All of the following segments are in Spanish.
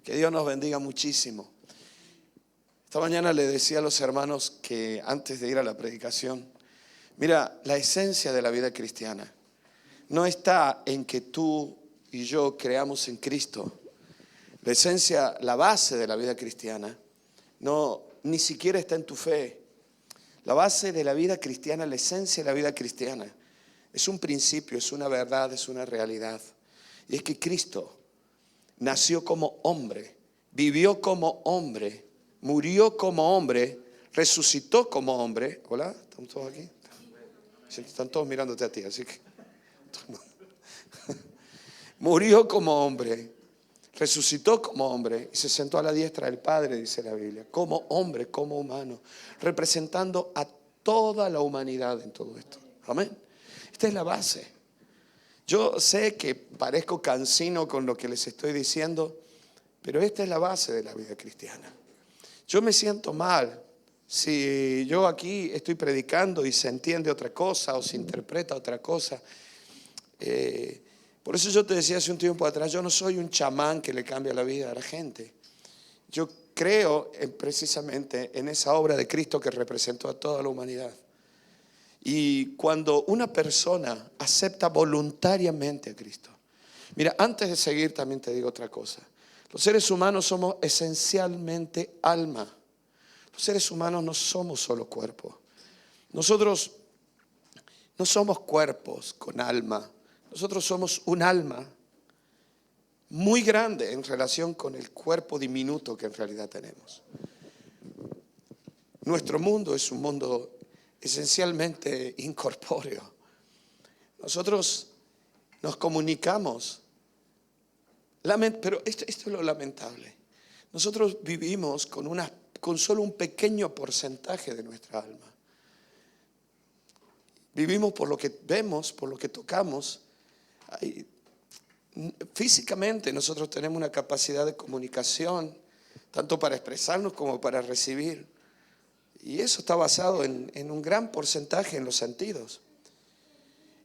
Que Dios nos bendiga muchísimo. Esta mañana le decía a los hermanos que antes de ir a la predicación, mira, la esencia de la vida cristiana no está en que tú y yo creamos en Cristo. La esencia, la base de la vida cristiana, no, ni siquiera está en tu fe. La base de la vida cristiana, la esencia de la vida cristiana, es un principio, es una verdad, es una realidad. Y es que Cristo nació como hombre, vivió como hombre, murió como hombre, resucitó como hombre. Hola, ¿estamos todos aquí? Están todos mirándote a ti, así que... Murió como hombre, resucitó como hombre y se sentó a la diestra del Padre, dice la Biblia, como hombre, como humano, representando a toda la humanidad en todo esto. Amén. Esta es la base. Yo sé que parezco cansino con lo que les estoy diciendo, pero esta es la base de la vida cristiana. Yo me siento mal si yo aquí estoy predicando y se entiende otra cosa o se interpreta otra cosa. Por eso yo te decía hace un tiempo atrás, yo no soy un chamán que le cambia la vida a la gente. Yo creo precisamente en esa obra de Cristo que representó a toda la humanidad. Y cuando una persona acepta voluntariamente a Cristo. Mira, antes de seguir también te digo otra cosa. Los seres humanos somos esencialmente alma. Los seres humanos no somos solo cuerpo. Nosotros no somos cuerpos con alma. Nosotros somos un alma muy grande en relación con el cuerpo diminuto que en realidad tenemos. Nuestro mundo es un mundo esencialmente incorpóreo. Nosotros nos comunicamos, pero esto es lo lamentable. Nosotros vivimos con solo un pequeño porcentaje de nuestra alma. Vivimos por lo que vemos, por lo que tocamos. Físicamente nosotros tenemos una capacidad de comunicación, tanto para expresarnos como para recibir. Y eso está basado en un gran porcentaje en los sentidos.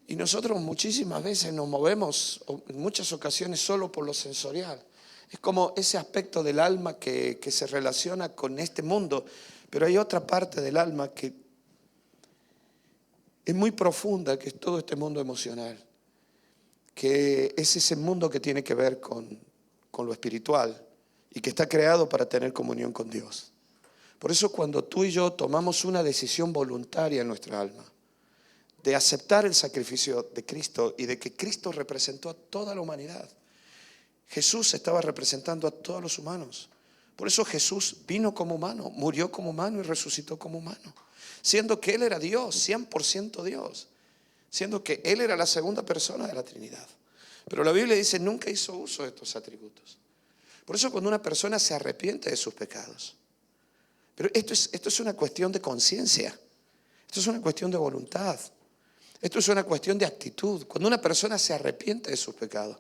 Y nosotros muchísimas veces nos movemos, en muchas ocasiones, solo por lo sensorial. Es como ese aspecto del alma que se relaciona con este mundo, pero hay otra parte del alma que es muy profunda, que es todo este mundo emocional, que es ese mundo que tiene que ver con lo espiritual y que está creado para tener comunión con Dios. Por eso cuando tú y yo tomamos una decisión voluntaria en nuestra alma, de aceptar el sacrificio de Cristo y de que Cristo representó a toda la humanidad. Jesús estaba representando a todos los humanos. Por eso Jesús vino como humano, murió como humano y resucitó como humano. Siendo que Él era Dios, 100% Dios. Siendo que Él era la segunda persona de la Trinidad. Pero la Biblia dice, nunca hizo uso de estos atributos. Por eso cuando una persona se arrepiente de sus pecados. Pero esto es una cuestión de conciencia. Esto es una cuestión de voluntad. Esto es una cuestión de actitud. Cuando una persona se arrepiente de sus pecados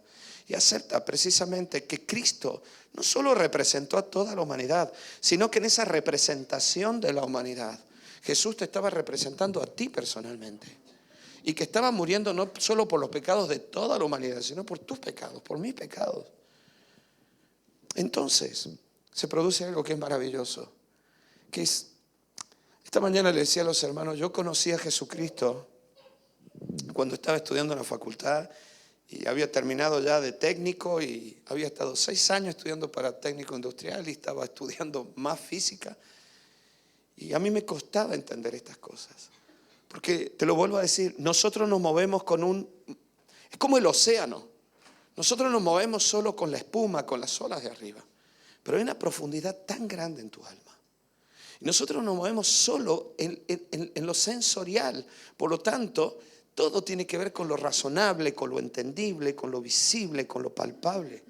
y acepta precisamente que Cristo no solo representó a toda la humanidad, sino que en esa representación de la humanidad, Jesús te estaba representando a ti personalmente. Y que estaba muriendo no solo por los pecados de toda la humanidad, sino por tus pecados, por mis pecados. Entonces, se produce algo que es maravilloso. Que es, esta mañana le decía a los hermanos, yo conocí a Jesucristo cuando estaba estudiando en la facultad y había terminado ya de técnico y había estado 6 años estudiando para técnico industrial y estaba estudiando más física. Y a mí me costaba entender estas cosas. Porque, te lo vuelvo a decir, nosotros nos movemos es como el océano. Nosotros nos movemos solo con la espuma, con las olas de arriba. Pero hay una profundidad tan grande en tu alma. Y nosotros nos movemos solo en lo sensorial. Por lo tanto, todo tiene que ver con lo razonable, con lo entendible, con lo visible, con lo palpable.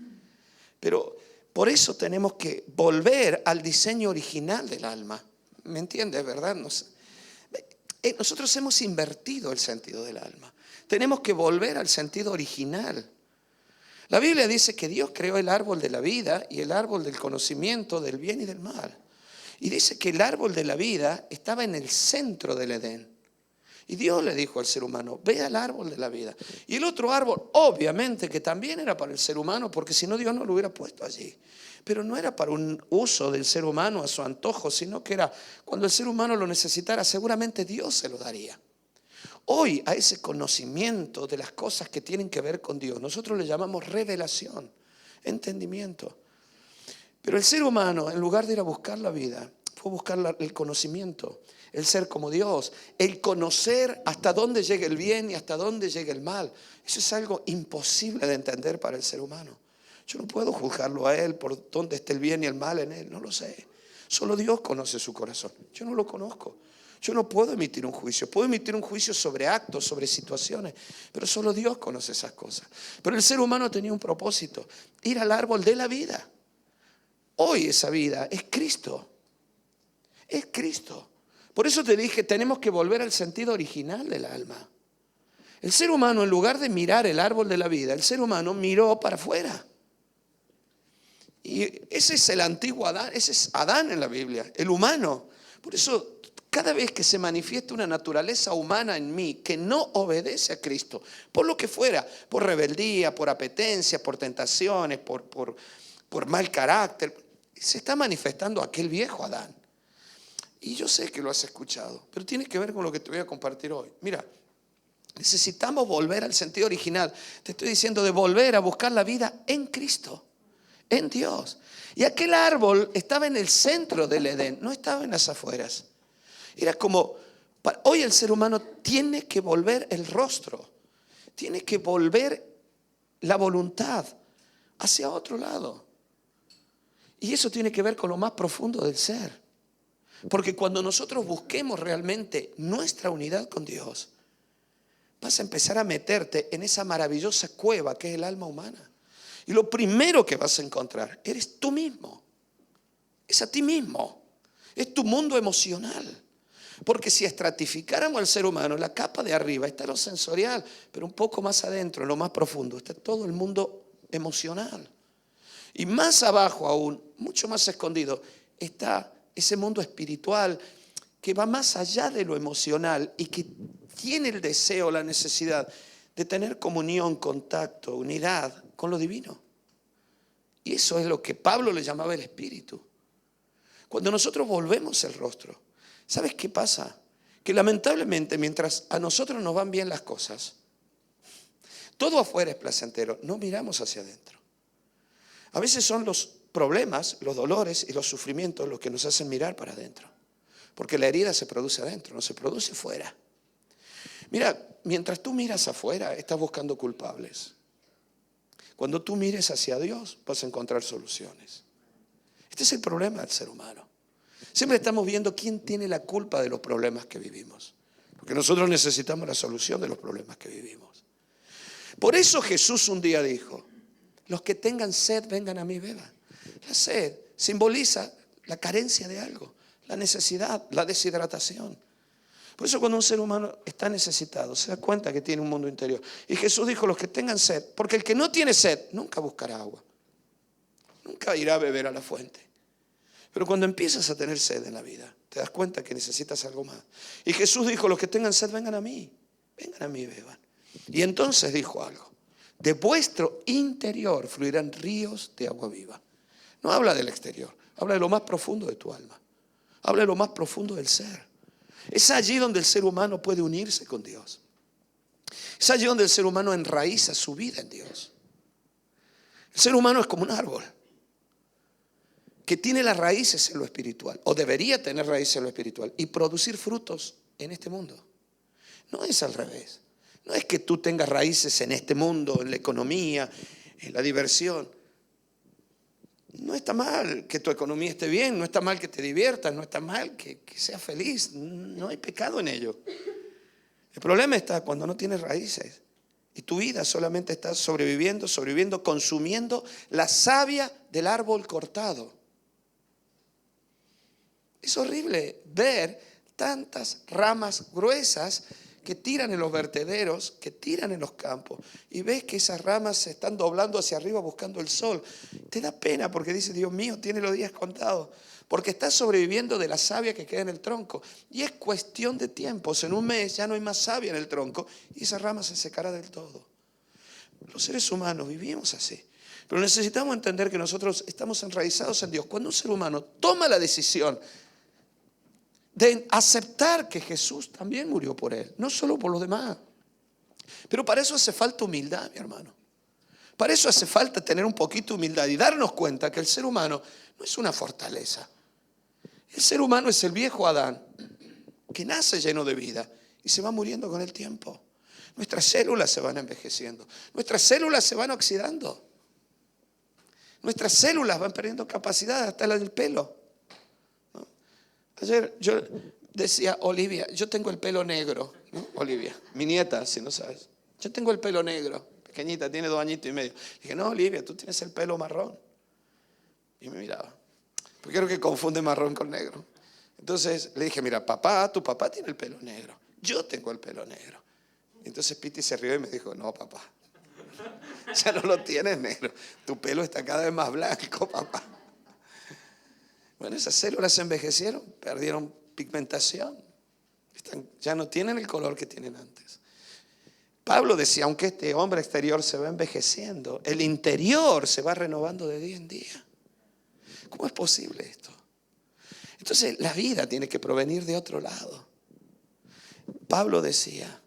Pero por eso tenemos que volver al diseño original del alma. ¿Me entiendes, verdad? Nosotros hemos invertido el sentido del alma. Tenemos que volver al sentido original. La Biblia dice que Dios creó el árbol de la vida y el árbol del conocimiento del bien y del mal. Y dice que el árbol de la vida estaba en el centro del Edén. Y Dios le dijo al ser humano, ve al árbol de la vida. Y el otro árbol, obviamente que también era para el ser humano, porque si no Dios no lo hubiera puesto allí. Pero no era para un uso del ser humano a su antojo, sino que era cuando el ser humano lo necesitara, seguramente Dios se lo daría. Hoy a ese conocimiento de las cosas que tienen que ver con Dios, nosotros le llamamos revelación, entendimiento. Pero el ser humano, en lugar de ir a buscar la vida, fue a buscar el conocimiento, el ser como Dios, el conocer hasta dónde llega el bien y hasta dónde llega el mal. Eso es algo imposible de entender para el ser humano. Yo no puedo juzgarlo a él por dónde está el bien y el mal en él, no lo sé. Solo Dios conoce su corazón, yo no lo conozco. Yo no puedo emitir un juicio, puedo emitir un juicio sobre actos, sobre situaciones, pero solo Dios conoce esas cosas. Pero el ser humano tenía un propósito, ir al árbol de la vida. Hoy esa vida es Cristo, es Cristo. Por eso te dije, tenemos que volver al sentido original del alma. El ser humano, en lugar de mirar el árbol de la vida, el ser humano miró para afuera. Y ese es el antiguo Adán, ese es Adán en la Biblia, el humano. Por eso, cada vez que se manifiesta una naturaleza humana en mí que no obedece a Cristo, por lo que fuera, por rebeldía, por apetencia, por tentaciones, por mal carácter, se está manifestando aquel viejo Adán. Y yo sé que lo has escuchado, pero tiene que ver con lo que te voy a compartir hoy. Mira, necesitamos volver al sentido original. Te estoy diciendo de volver a buscar la vida en Cristo, en Dios. Y aquel árbol estaba en el centro del Edén, no estaba en las afueras. Era como, hoy el ser humano tiene que volver el rostro, tiene que volver la voluntad hacia otro lado. Y eso tiene que ver con lo más profundo del ser. Porque cuando nosotros busquemos realmente nuestra unidad con Dios, vas a empezar a meterte en esa maravillosa cueva que es el alma humana. Y lo primero que vas a encontrar eres tú mismo. Es a ti mismo. Es tu mundo emocional. Porque si estratificáramos al ser humano, la capa de arriba está lo sensorial, pero un poco más adentro, en lo más profundo, está todo el mundo emocional. Y más abajo aún, mucho más escondido, está ese mundo espiritual que va más allá de lo emocional y que tiene el deseo, la necesidad de tener comunión, contacto, unidad con lo divino. Y eso es lo que Pablo le llamaba el espíritu. Cuando nosotros volvemos el rostro, ¿sabes qué pasa? Que lamentablemente mientras a nosotros nos van bien las cosas, todo afuera es placentero, no miramos hacia adentro. A veces son los problemas, los dolores y los sufrimientos los que nos hacen mirar para adentro. Porque la herida se produce adentro, no se produce fuera. Mira, mientras tú miras afuera, estás buscando culpables. Cuando tú mires hacia Dios, vas a encontrar soluciones. Este es el problema del ser humano. Siempre estamos viendo quién tiene la culpa de los problemas que vivimos. Porque nosotros necesitamos la solución de los problemas que vivimos. Por eso Jesús un día dijo, los que tengan sed, vengan a mí y beban. La sed simboliza la carencia de algo, la necesidad, la deshidratación. Por eso cuando un ser humano está necesitado, se da cuenta que tiene un mundo interior. Y Jesús dijo, los que tengan sed, porque el que no tiene sed nunca buscará agua. Nunca irá a beber a la fuente. Pero cuando empiezas a tener sed en la vida, te das cuenta que necesitas algo más. Y Jesús dijo, los que tengan sed, vengan a mí y beban. Y entonces dijo algo, de vuestro interior fluirán ríos de agua viva. No habla del exterior, habla de lo más profundo de tu alma. Habla de lo más profundo del ser. Es allí donde el ser humano puede unirse con Dios. Es allí donde el ser humano enraiza su vida en Dios. El ser humano es como un árbol que tiene las raíces en lo espiritual, o debería tener raíces en lo espiritual, y producir frutos en este mundo. No es al revés. No es que tú tengas raíces en este mundo, en la economía, en la diversión. No está mal que tu economía esté bien, no está mal que te diviertas, no está mal que seas feliz, no hay pecado en ello. El problema está cuando no tienes raíces y tu vida solamente está sobreviviendo, consumiendo la savia del árbol cortado. Es horrible ver tantas ramas gruesas que tiran en los vertederos, que tiran en los campos, y ves que esas ramas se están doblando hacia arriba buscando el sol. Te da pena porque dices, Dios mío, tiene los días contados, porque está sobreviviendo de la savia que queda en el tronco. Y es cuestión de tiempos. En un mes ya no hay más savia en el tronco y esa rama se secará del todo. Los seres humanos vivimos así. Pero necesitamos entender que nosotros estamos enraizados en Dios. Cuando un ser humano toma la decisión de aceptar que Jesús también murió por él, no solo por los demás. Pero para eso hace falta humildad, mi hermano. Para eso hace falta tener un poquito de humildad y darnos cuenta que el ser humano no es una fortaleza. El ser humano es el viejo Adán, que nace lleno de vida y se va muriendo con el tiempo. Nuestras células se van envejeciendo, nuestras células se van oxidando, nuestras células van perdiendo capacidad, hasta la del pelo. ¿No? Ayer yo decía, Olivia, yo tengo el pelo negro, ¿no? Olivia, mi nieta, si no sabes, yo tengo el pelo negro, pequeñita, tiene 2 añitos y medio. Dije, no, Olivia, tú tienes el pelo marrón. Y me miraba, porque creo que confunde marrón con negro. Entonces le dije, mira, papá, tu papá tiene el pelo negro, yo tengo el pelo negro. Entonces Piti se rió y me dijo, no, papá, ya no lo tienes negro, tu pelo está cada vez más blanco, papá. Bueno, esas células se envejecieron, perdieron pigmentación, ya no tienen el color que tienen antes. Pablo decía, aunque este hombre exterior se va envejeciendo, el interior se va renovando de día en día. ¿Cómo es posible esto? Entonces la vida tiene que provenir de otro lado. Pablo decía,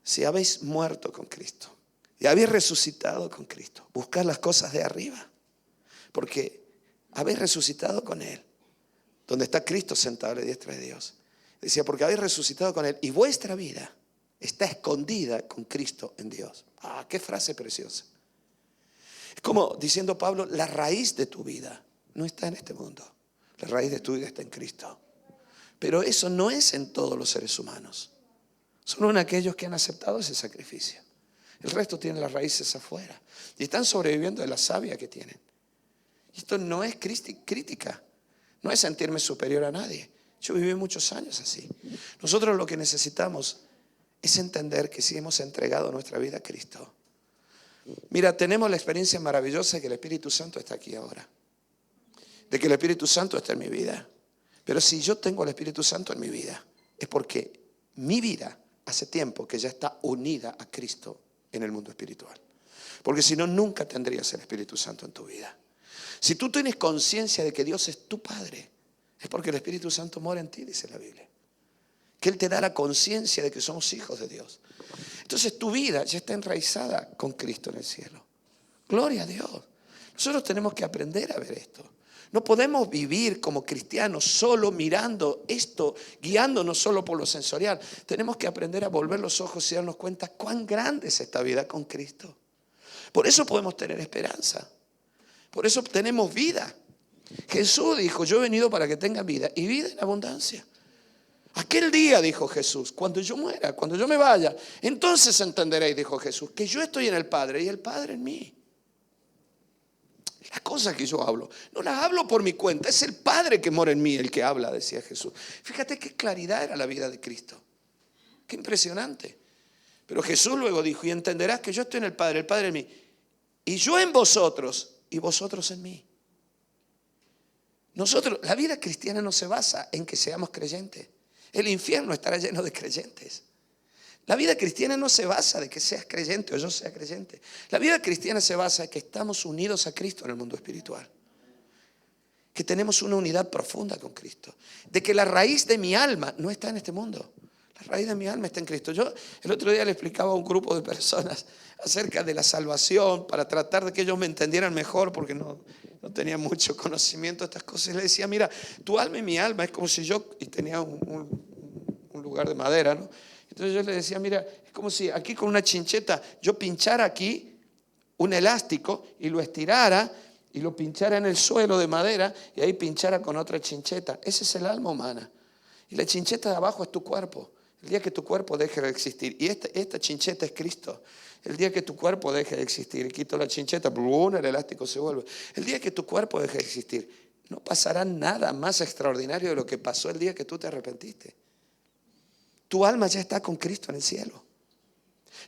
si habéis muerto con Cristo y habéis resucitado con Cristo, buscad las cosas de arriba, porque habéis resucitado con Él, donde está Cristo sentado a la diestra de Dios. Decía, porque habéis resucitado con Él y vuestra vida está escondida con Cristo en Dios. Ah, qué frase preciosa. Es como diciendo Pablo, la raíz de tu vida no está en este mundo, la raíz de tu vida está en Cristo. Pero eso no es en todos los seres humanos, solo en aquellos que han aceptado ese sacrificio. El resto tiene las raíces afuera y están sobreviviendo de la savia que tienen. Y esto no es crítica, no es sentirme superior a nadie. Yo viví muchos años así. Nosotros lo que necesitamos es entender que si hemos entregado nuestra vida a Cristo. Mira, tenemos la experiencia maravillosa de que el Espíritu Santo está aquí ahora, de que el Espíritu Santo está en mi vida. Pero si yo tengo el Espíritu Santo en mi vida, es porque mi vida hace tiempo que ya está unida a Cristo en el mundo espiritual. Porque si no, nunca tendrías el Espíritu Santo en tu vida. Si tú tienes conciencia de que Dios es tu Padre, es porque el Espíritu Santo mora en ti, dice la Biblia. Que Él te da la conciencia de que somos hijos de Dios. Entonces tu vida ya está enraizada con Cristo en el cielo. Gloria a Dios. Nosotros tenemos que aprender a ver esto. No podemos vivir como cristianos solo mirando esto, guiándonos solo por lo sensorial. Tenemos que aprender a volver los ojos y darnos cuenta cuán grande es esta vida con Cristo. Por eso podemos tener esperanza. Por eso tenemos vida. Jesús dijo, yo he venido para que tengan vida y vida en abundancia. Aquel día, dijo Jesús, cuando yo muera, cuando yo me vaya, entonces entenderéis, dijo Jesús, que yo estoy en el Padre y el Padre en mí. Las cosas que yo hablo, no las hablo por mi cuenta, es el Padre que mora en mí el que habla, decía Jesús. Fíjate qué claridad era la vida de Cristo. Qué impresionante. Pero Jesús luego dijo, y entenderás que yo estoy en el Padre en mí, y yo en vosotros, y vosotros en mí. Nosotros, la vida cristiana no se basa en que seamos creyentes. El infierno estará lleno de creyentes. La vida cristiana no se basa de que seas creyente o yo sea creyente. La vida cristiana se basa en que estamos unidos a Cristo en el mundo espiritual. Que tenemos una unidad profunda con Cristo. De que la raíz de mi alma no está en este mundo. La raíz de mi alma está en Cristo. Yo el otro día le explicaba a un grupo de personas acerca de la salvación para tratar de que ellos me entendieran mejor porque no tenía mucho conocimiento de estas cosas. Y le decía, mira, tu alma y mi alma es como si yo, y tenía un lugar de madera, ¿no? Entonces yo le decía, mira, es como si aquí con una chincheta yo pinchara aquí un elástico y lo estirara y lo pinchara en el suelo de madera y ahí pinchara con otra chincheta. Ese es el alma humana. Y la chincheta de abajo es tu cuerpo. El día que tu cuerpo deje de existir, y esta chincheta es Cristo. El día que tu cuerpo deje de existir, y quito la chincheta, el elástico se vuelve. El día que tu cuerpo deje de existir, no pasará nada más extraordinario de lo que pasó el día que tú te arrepentiste. Tu alma ya está con Cristo en el cielo.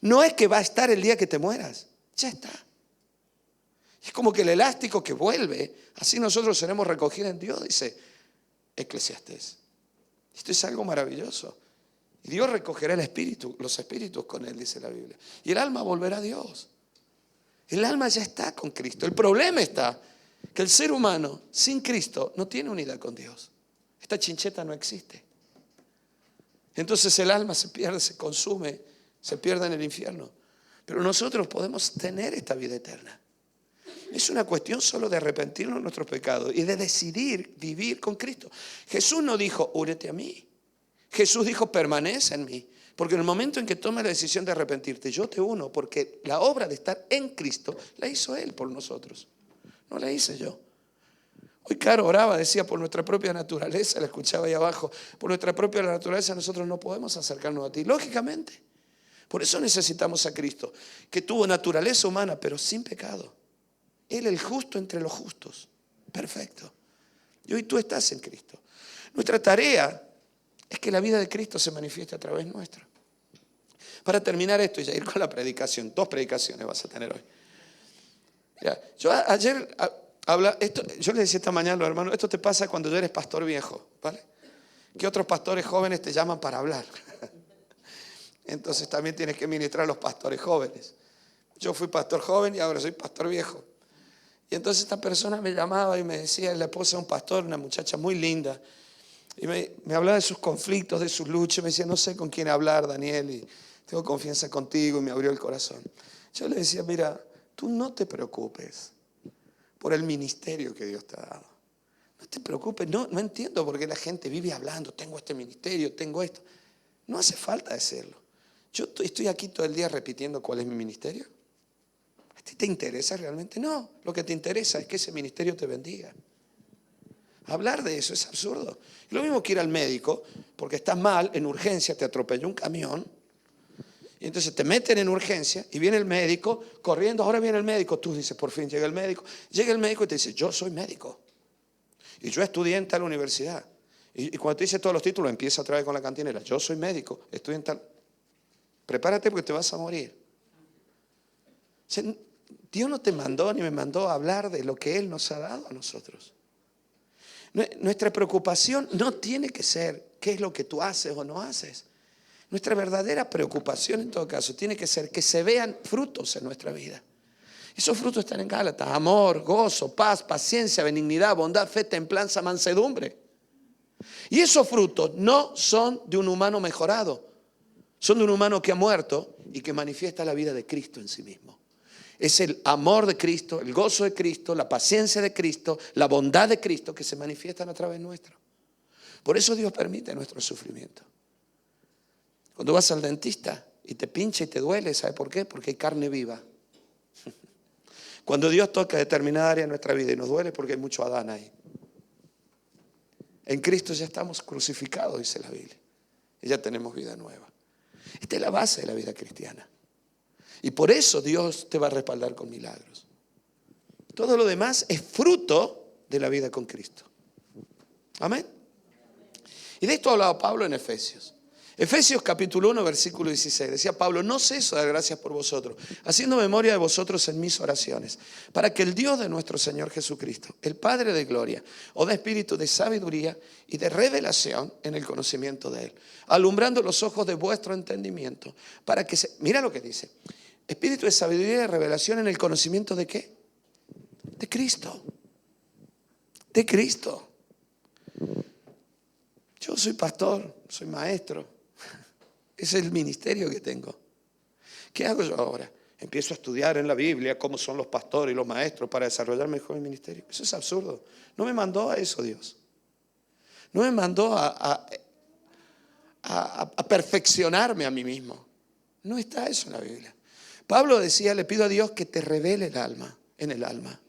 No es que va a estar el día que te mueras, ya está. Es como que el elástico que vuelve, así nosotros seremos recogidos en Dios, dice Eclesiastés. Esto es algo maravilloso. Y Dios recogerá el espíritu, los espíritus con él, dice la Biblia. Y el alma volverá a Dios. El alma ya está con Cristo. El problema está que el ser humano sin Cristo no tiene unidad con Dios. Esta chincheta no existe. Entonces el alma se pierde, se consume, se pierde en el infierno. Pero nosotros podemos tener esta vida eterna. Es una cuestión solo de arrepentirnos de nuestros pecados y de decidir vivir con Cristo. Jesús no dijo, únete a mí. Jesús dijo, permanece en mí. Porque en el momento en que tomes la decisión de arrepentirte, yo te uno, porque la obra de estar en Cristo la hizo Él por nosotros. No la hice yo. Hoy Caro oraba, decía, por nuestra propia naturaleza, la escuchaba ahí abajo, por nuestra propia naturaleza nosotros no podemos acercarnos a ti, lógicamente. Por eso necesitamos a Cristo, que tuvo naturaleza humana, pero sin pecado. Él el justo entre los justos, perfecto. Y hoy tú estás en Cristo. Nuestra tarea es que la vida de Cristo se manifieste a través nuestro. Para terminar esto y ya ir con la predicación, 2 predicaciones vas a tener hoy. Mira, yo ayer... yo le decía esta mañana a los hermanos, esto te pasa cuando tú eres pastor viejo, ¿vale? Que otros pastores jóvenes te llaman para hablar. Entonces también tienes que ministrar a los pastores jóvenes. Yo fui pastor joven y ahora soy pastor viejo. Y entonces esta persona me llamaba y me decía, es la esposa de un pastor, una muchacha muy linda. Y me hablaba de sus conflictos, de sus luchas. Me decía, no sé con quién hablar, Daniel, y tengo confianza contigo, y me abrió el corazón. Yo le decía, mira, tú no te preocupes por el ministerio que Dios te ha dado. No te preocupes, no entiendo por qué la gente vive hablando, tengo este ministerio, tengo esto. No hace falta decirlo. Yo estoy aquí todo el día repitiendo cuál es mi ministerio. ¿A ti te interesa realmente? No, lo que te interesa es que ese ministerio te bendiga. Hablar de eso es absurdo. Y lo mismo que ir al médico, porque estás mal, en urgencia, te atropelló un camión, y entonces te meten en urgencia y viene el médico corriendo, ahora viene el médico, tú dices, por fin llega el médico y te dice, yo soy médico y yo estudié en tal universidad. Y cuando te dice todos los títulos, empieza otra vez con la cantinera, yo soy médico, estudié en tal... Prepárate porque te vas a morir. O sea, Dios no te mandó ni me mandó a hablar de lo que Él nos ha dado a nosotros. Nuestra preocupación no tiene que ser qué es lo que tú haces o no haces. Nuestra verdadera preocupación en todo caso tiene que ser que se vean frutos en nuestra vida. Esos frutos están en Gálatas: amor, gozo, paz, paciencia, benignidad, bondad, fe, templanza, mansedumbre. Y esos frutos no son de un humano mejorado, son de un humano que ha muerto y que manifiesta la vida de Cristo en sí mismo. Es el amor de Cristo, el gozo de Cristo, la paciencia de Cristo, la bondad de Cristo que se manifiestan a través nuestro. Por eso Dios permite nuestro sufrimiento. Cuando vas al dentista y te pincha y te duele, ¿sabe por qué? Porque hay carne viva. Cuando Dios toca determinada área de nuestra vida y nos duele, porque hay mucho Adán ahí. En Cristo ya estamos crucificados, dice la Biblia, y ya tenemos vida nueva. Esta es la base de la vida cristiana. Y por eso Dios te va a respaldar con milagros. Todo lo demás es fruto de la vida con Cristo. Amén. Y de esto ha hablado Pablo en Efesios. Efesios capítulo 1, versículo 16. Decía Pablo, no ceso de dar gracias por vosotros, haciendo memoria de vosotros en mis oraciones, para que el Dios de nuestro Señor Jesucristo, el Padre de gloria, os dé espíritu de sabiduría y de revelación en el conocimiento de Él, alumbrando los ojos de vuestro entendimiento, para que mira lo que dice, espíritu de sabiduría y de revelación en el conocimiento ¿de qué? De Cristo. De Cristo. Yo soy pastor, soy maestro. Ese es el ministerio que tengo. ¿Qué hago yo ahora? Empiezo a estudiar en la Biblia cómo son los pastores y los maestros para desarrollar mejor el ministerio. Eso es absurdo. No me mandó a eso Dios. No me mandó a perfeccionarme a mí mismo. No está eso en la Biblia. Pablo decía, le pido a Dios que te revele el alma, en el alma.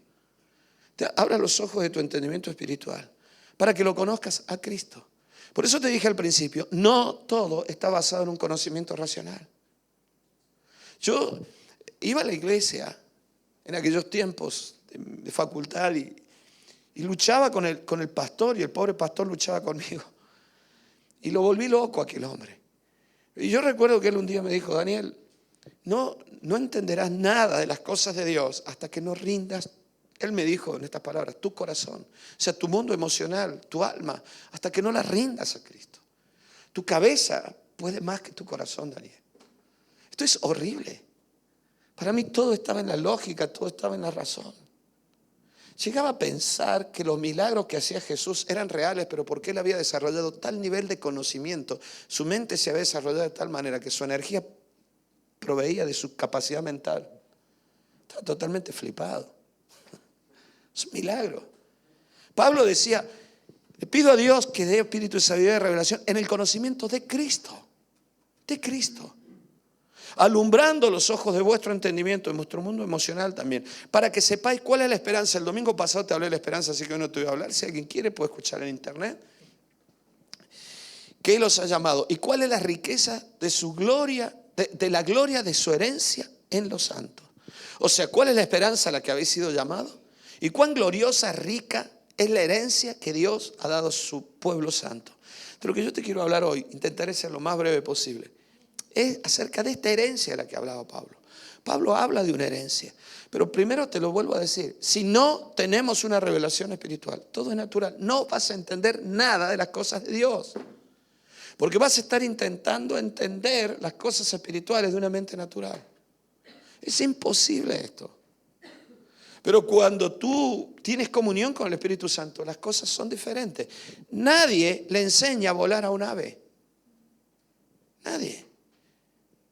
Te abra los ojos de tu entendimiento espiritual para que lo conozcas a Cristo. Por eso te dije al principio, no todo está basado en un conocimiento racional. Yo iba a la iglesia en aquellos tiempos de facultad y luchaba con el pastor, y el pobre pastor luchaba conmigo. Y lo volví loco a aquel hombre. Y yo recuerdo que él un día me dijo, Daniel, no entenderás nada de las cosas de Dios hasta que no rindas. Él me dijo en estas palabras, tu corazón, o sea, tu mundo emocional, tu alma, hasta que no la rindas a Cristo. Tu cabeza puede más que tu corazón, Daniel. Esto es horrible. Para mí todo estaba en la lógica, todo estaba en la razón. Llegaba a pensar que los milagros que hacía Jesús eran reales, pero porque él había desarrollado tal nivel de conocimiento, su mente se había desarrollado de tal manera que su energía proveía de su capacidad mental. Estaba totalmente flipado. Es un milagro. Pablo decía, le pido a Dios que dé espíritu de sabiduría y revelación en el conocimiento de Cristo. De Cristo. Alumbrando los ojos de vuestro entendimiento, en vuestro mundo emocional también, para que sepáis cuál es la esperanza. El domingo pasado te hablé de la esperanza, así que hoy no te voy a hablar. Si alguien quiere puede escuchar en internet. Que Él os ha llamado. ¿Y cuál es la riqueza de su gloria, de la gloria de su herencia en los santos? O sea, ¿cuál es la esperanza a la que habéis sido llamados? ¿Y cuán gloriosa, rica es la herencia que Dios ha dado a su pueblo santo? De lo que yo te quiero hablar hoy, intentaré ser lo más breve posible, es acerca de esta herencia de la que hablaba Pablo. Pablo habla de una herencia, pero primero te lo vuelvo a decir, si no tenemos una revelación espiritual, todo es natural, no vas a entender nada de las cosas de Dios, porque vas a estar intentando entender las cosas espirituales de una mente natural. Es imposible esto. Pero cuando tú tienes comunión con el Espíritu Santo, las cosas son diferentes. Nadie le enseña a volar a un ave. Nadie.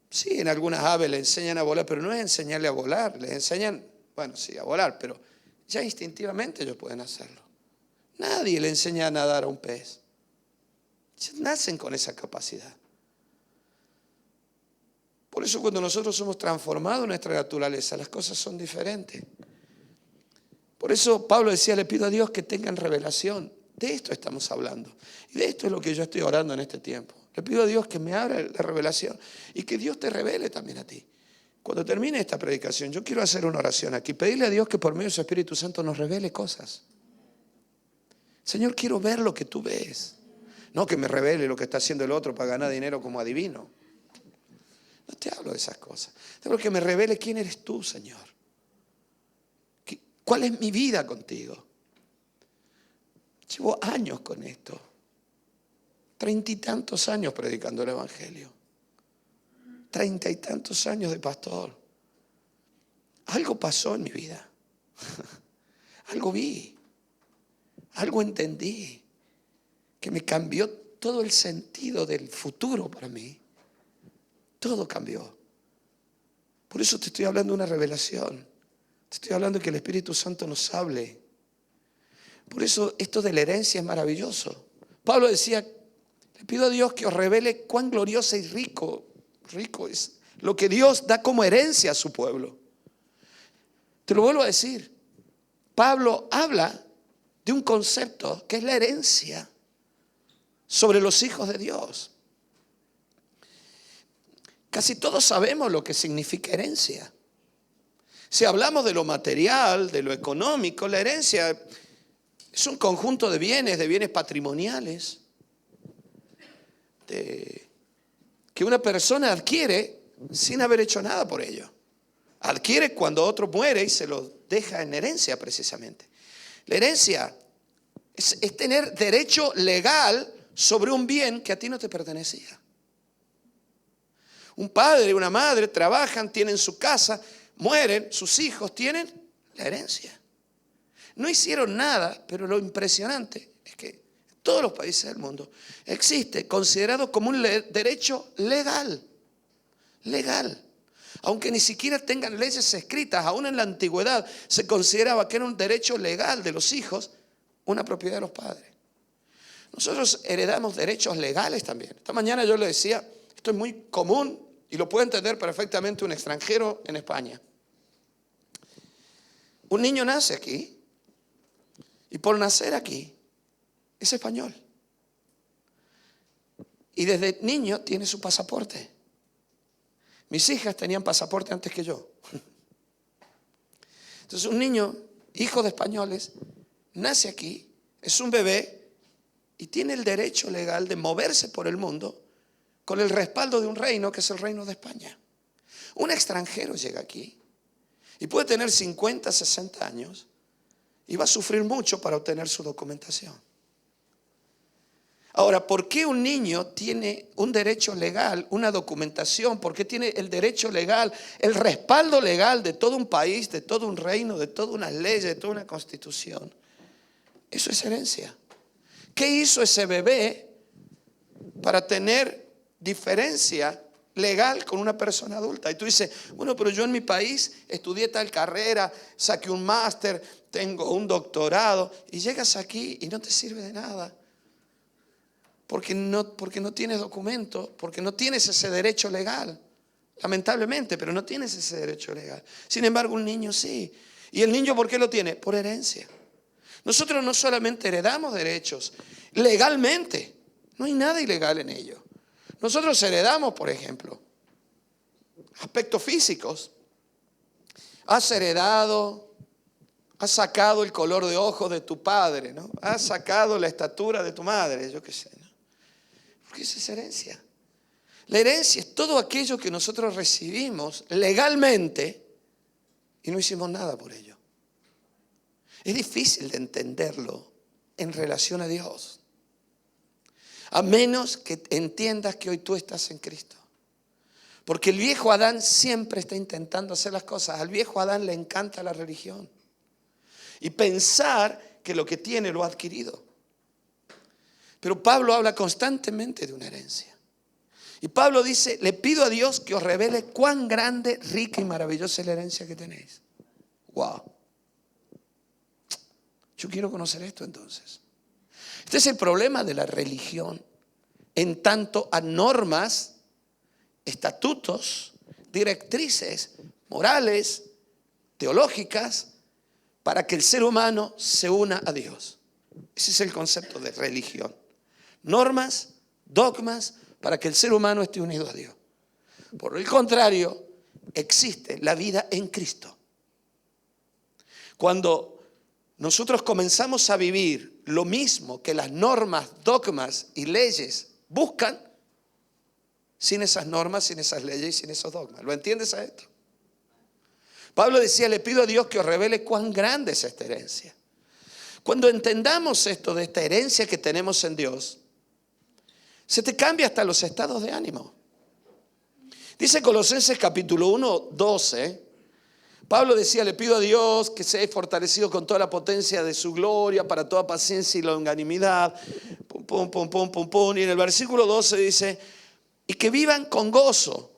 Sí, en algunas aves le enseñan a volar, pero no es enseñarle a volar. Les enseñan, bueno, sí, a volar, pero ya instintivamente ellos pueden hacerlo. Nadie le enseña a nadar a un pez. Nacen con esa capacidad. Por eso cuando nosotros somos transformados en nuestra naturaleza, las cosas son diferentes. Por eso Pablo decía, le pido a Dios que tengan revelación. De esto estamos hablando. Y de esto es lo que yo estoy orando en este tiempo. Le pido a Dios que me abra la revelación y que Dios te revele también a ti. Cuando termine esta predicación, yo quiero hacer una oración aquí. Pedirle a Dios que por medio de su Espíritu Santo nos revele cosas. Señor, quiero ver lo que tú ves. No que me revele lo que está haciendo el otro para ganar dinero como adivino. No te hablo de esas cosas. Te hablo que me revele quién eres tú, Señor. ¿Cuál es mi vida contigo? Llevo años con esto. 30 y tantos años predicando el Evangelio. 30 y tantos años de pastor. Algo pasó en mi vida. Algo vi. Algo entendí. Que me cambió todo el sentido del futuro para mí. Todo cambió. Por eso te estoy hablando de una revelación. Te estoy hablando de que el Espíritu Santo nos hable. Por eso esto de la herencia es maravilloso. Pablo decía, le pido a Dios que os revele cuán gloriosa y rico es lo que Dios da como herencia a su pueblo. Te lo vuelvo a decir. Pablo habla de un concepto que es la herencia sobre los hijos de Dios. Casi todos sabemos lo que significa herencia. Si hablamos de lo material, de lo económico, la herencia es un conjunto de bienes patrimoniales, que una persona adquiere sin haber hecho nada por ello. Adquiere cuando otro muere y se lo deja en herencia precisamente. La herencia es tener derecho legal sobre un bien que a ti no te pertenecía. Un padre y una madre trabajan, tienen su casa, mueren, sus hijos tienen la herencia. No hicieron nada, pero lo impresionante es que en todos los países del mundo existe considerado como un derecho legal. Legal. Aunque ni siquiera tengan leyes escritas, aún en la antigüedad se consideraba que era un derecho legal de los hijos, una propiedad de los padres. Nosotros heredamos derechos legales también. Esta mañana yo le decía, esto es muy común y lo puede entender perfectamente un extranjero en España. Un niño nace aquí y por nacer aquí es español. Y desde niño tiene su pasaporte. Mis hijas tenían pasaporte antes que yo. Entonces un niño, hijo de españoles, nace aquí, es un bebé y tiene el derecho legal de moverse por el mundo con el respaldo de un reino que es el reino de España. Un extranjero llega aquí y puede tener 50, 60 años y va a sufrir mucho para obtener su documentación. Ahora, ¿por qué un niño tiene un derecho legal, una documentación? ¿Por qué tiene el derecho legal, el respaldo legal de todo un país, de todo un reino, de todas unas leyes, de toda una constitución? Eso es herencia. ¿Qué hizo ese bebé para tener diferencia legal con una persona adulta? Y tú dices, bueno, pero yo en mi país estudié tal carrera, saqué un máster, tengo un doctorado, y llegas aquí y no te sirve de nada. Porque no tienes documento, porque no tienes ese derecho legal. Lamentablemente, pero no tienes ese derecho legal. Sin embargo, un niño sí. ¿Y el niño por qué lo tiene? Por herencia. Nosotros no solamente heredamos derechos legalmente, no hay nada ilegal en ello. Nosotros heredamos, por ejemplo, aspectos físicos. Has heredado, has sacado el color de ojos de tu padre, ¿no? Has sacado la estatura de tu madre, yo qué sé, ¿no? Porque esa es herencia. La herencia es todo aquello que nosotros recibimos legalmente y no hicimos nada por ello. Es difícil de entenderlo en relación a Dios, a menos que entiendas que hoy tú estás en Cristo. Porque el viejo Adán siempre está intentando hacer las cosas. Al viejo Adán le encanta la religión y pensar que lo que tiene lo ha adquirido. Pero Pablo habla constantemente de una herencia. Y Pablo dice, le pido a Dios que os revele cuán grande, rica y maravillosa es la herencia que tenéis. Wow. Yo quiero conocer esto entonces. Este es el problema de la religión en tanto a normas, estatutos, directrices morales, teológicas, para que el ser humano se una a Dios. Ese es el concepto de religión. Normas, dogmas, para que el ser humano esté unido a Dios. Por el contrario, existe la vida en Cristo. Cuando nosotros comenzamos a vivir lo mismo que las normas, dogmas y leyes buscan, sin esas normas, sin esas leyes y sin esos dogmas. ¿Lo entiendes a esto? Pablo decía, le pido a Dios que os revele cuán grande es esta herencia. Cuando entendamos esto de esta herencia que tenemos en Dios, se te cambia hasta los estados de ánimo. Dice Colosenses capítulo 1, 12. Pablo decía, le pido a Dios que seáis fortalecidos con toda la potencia de su gloria para toda paciencia y longanimidad. Pum, pum, pum, pum, pum, pum. Y en el versículo 12 dice, y que vivan con gozo,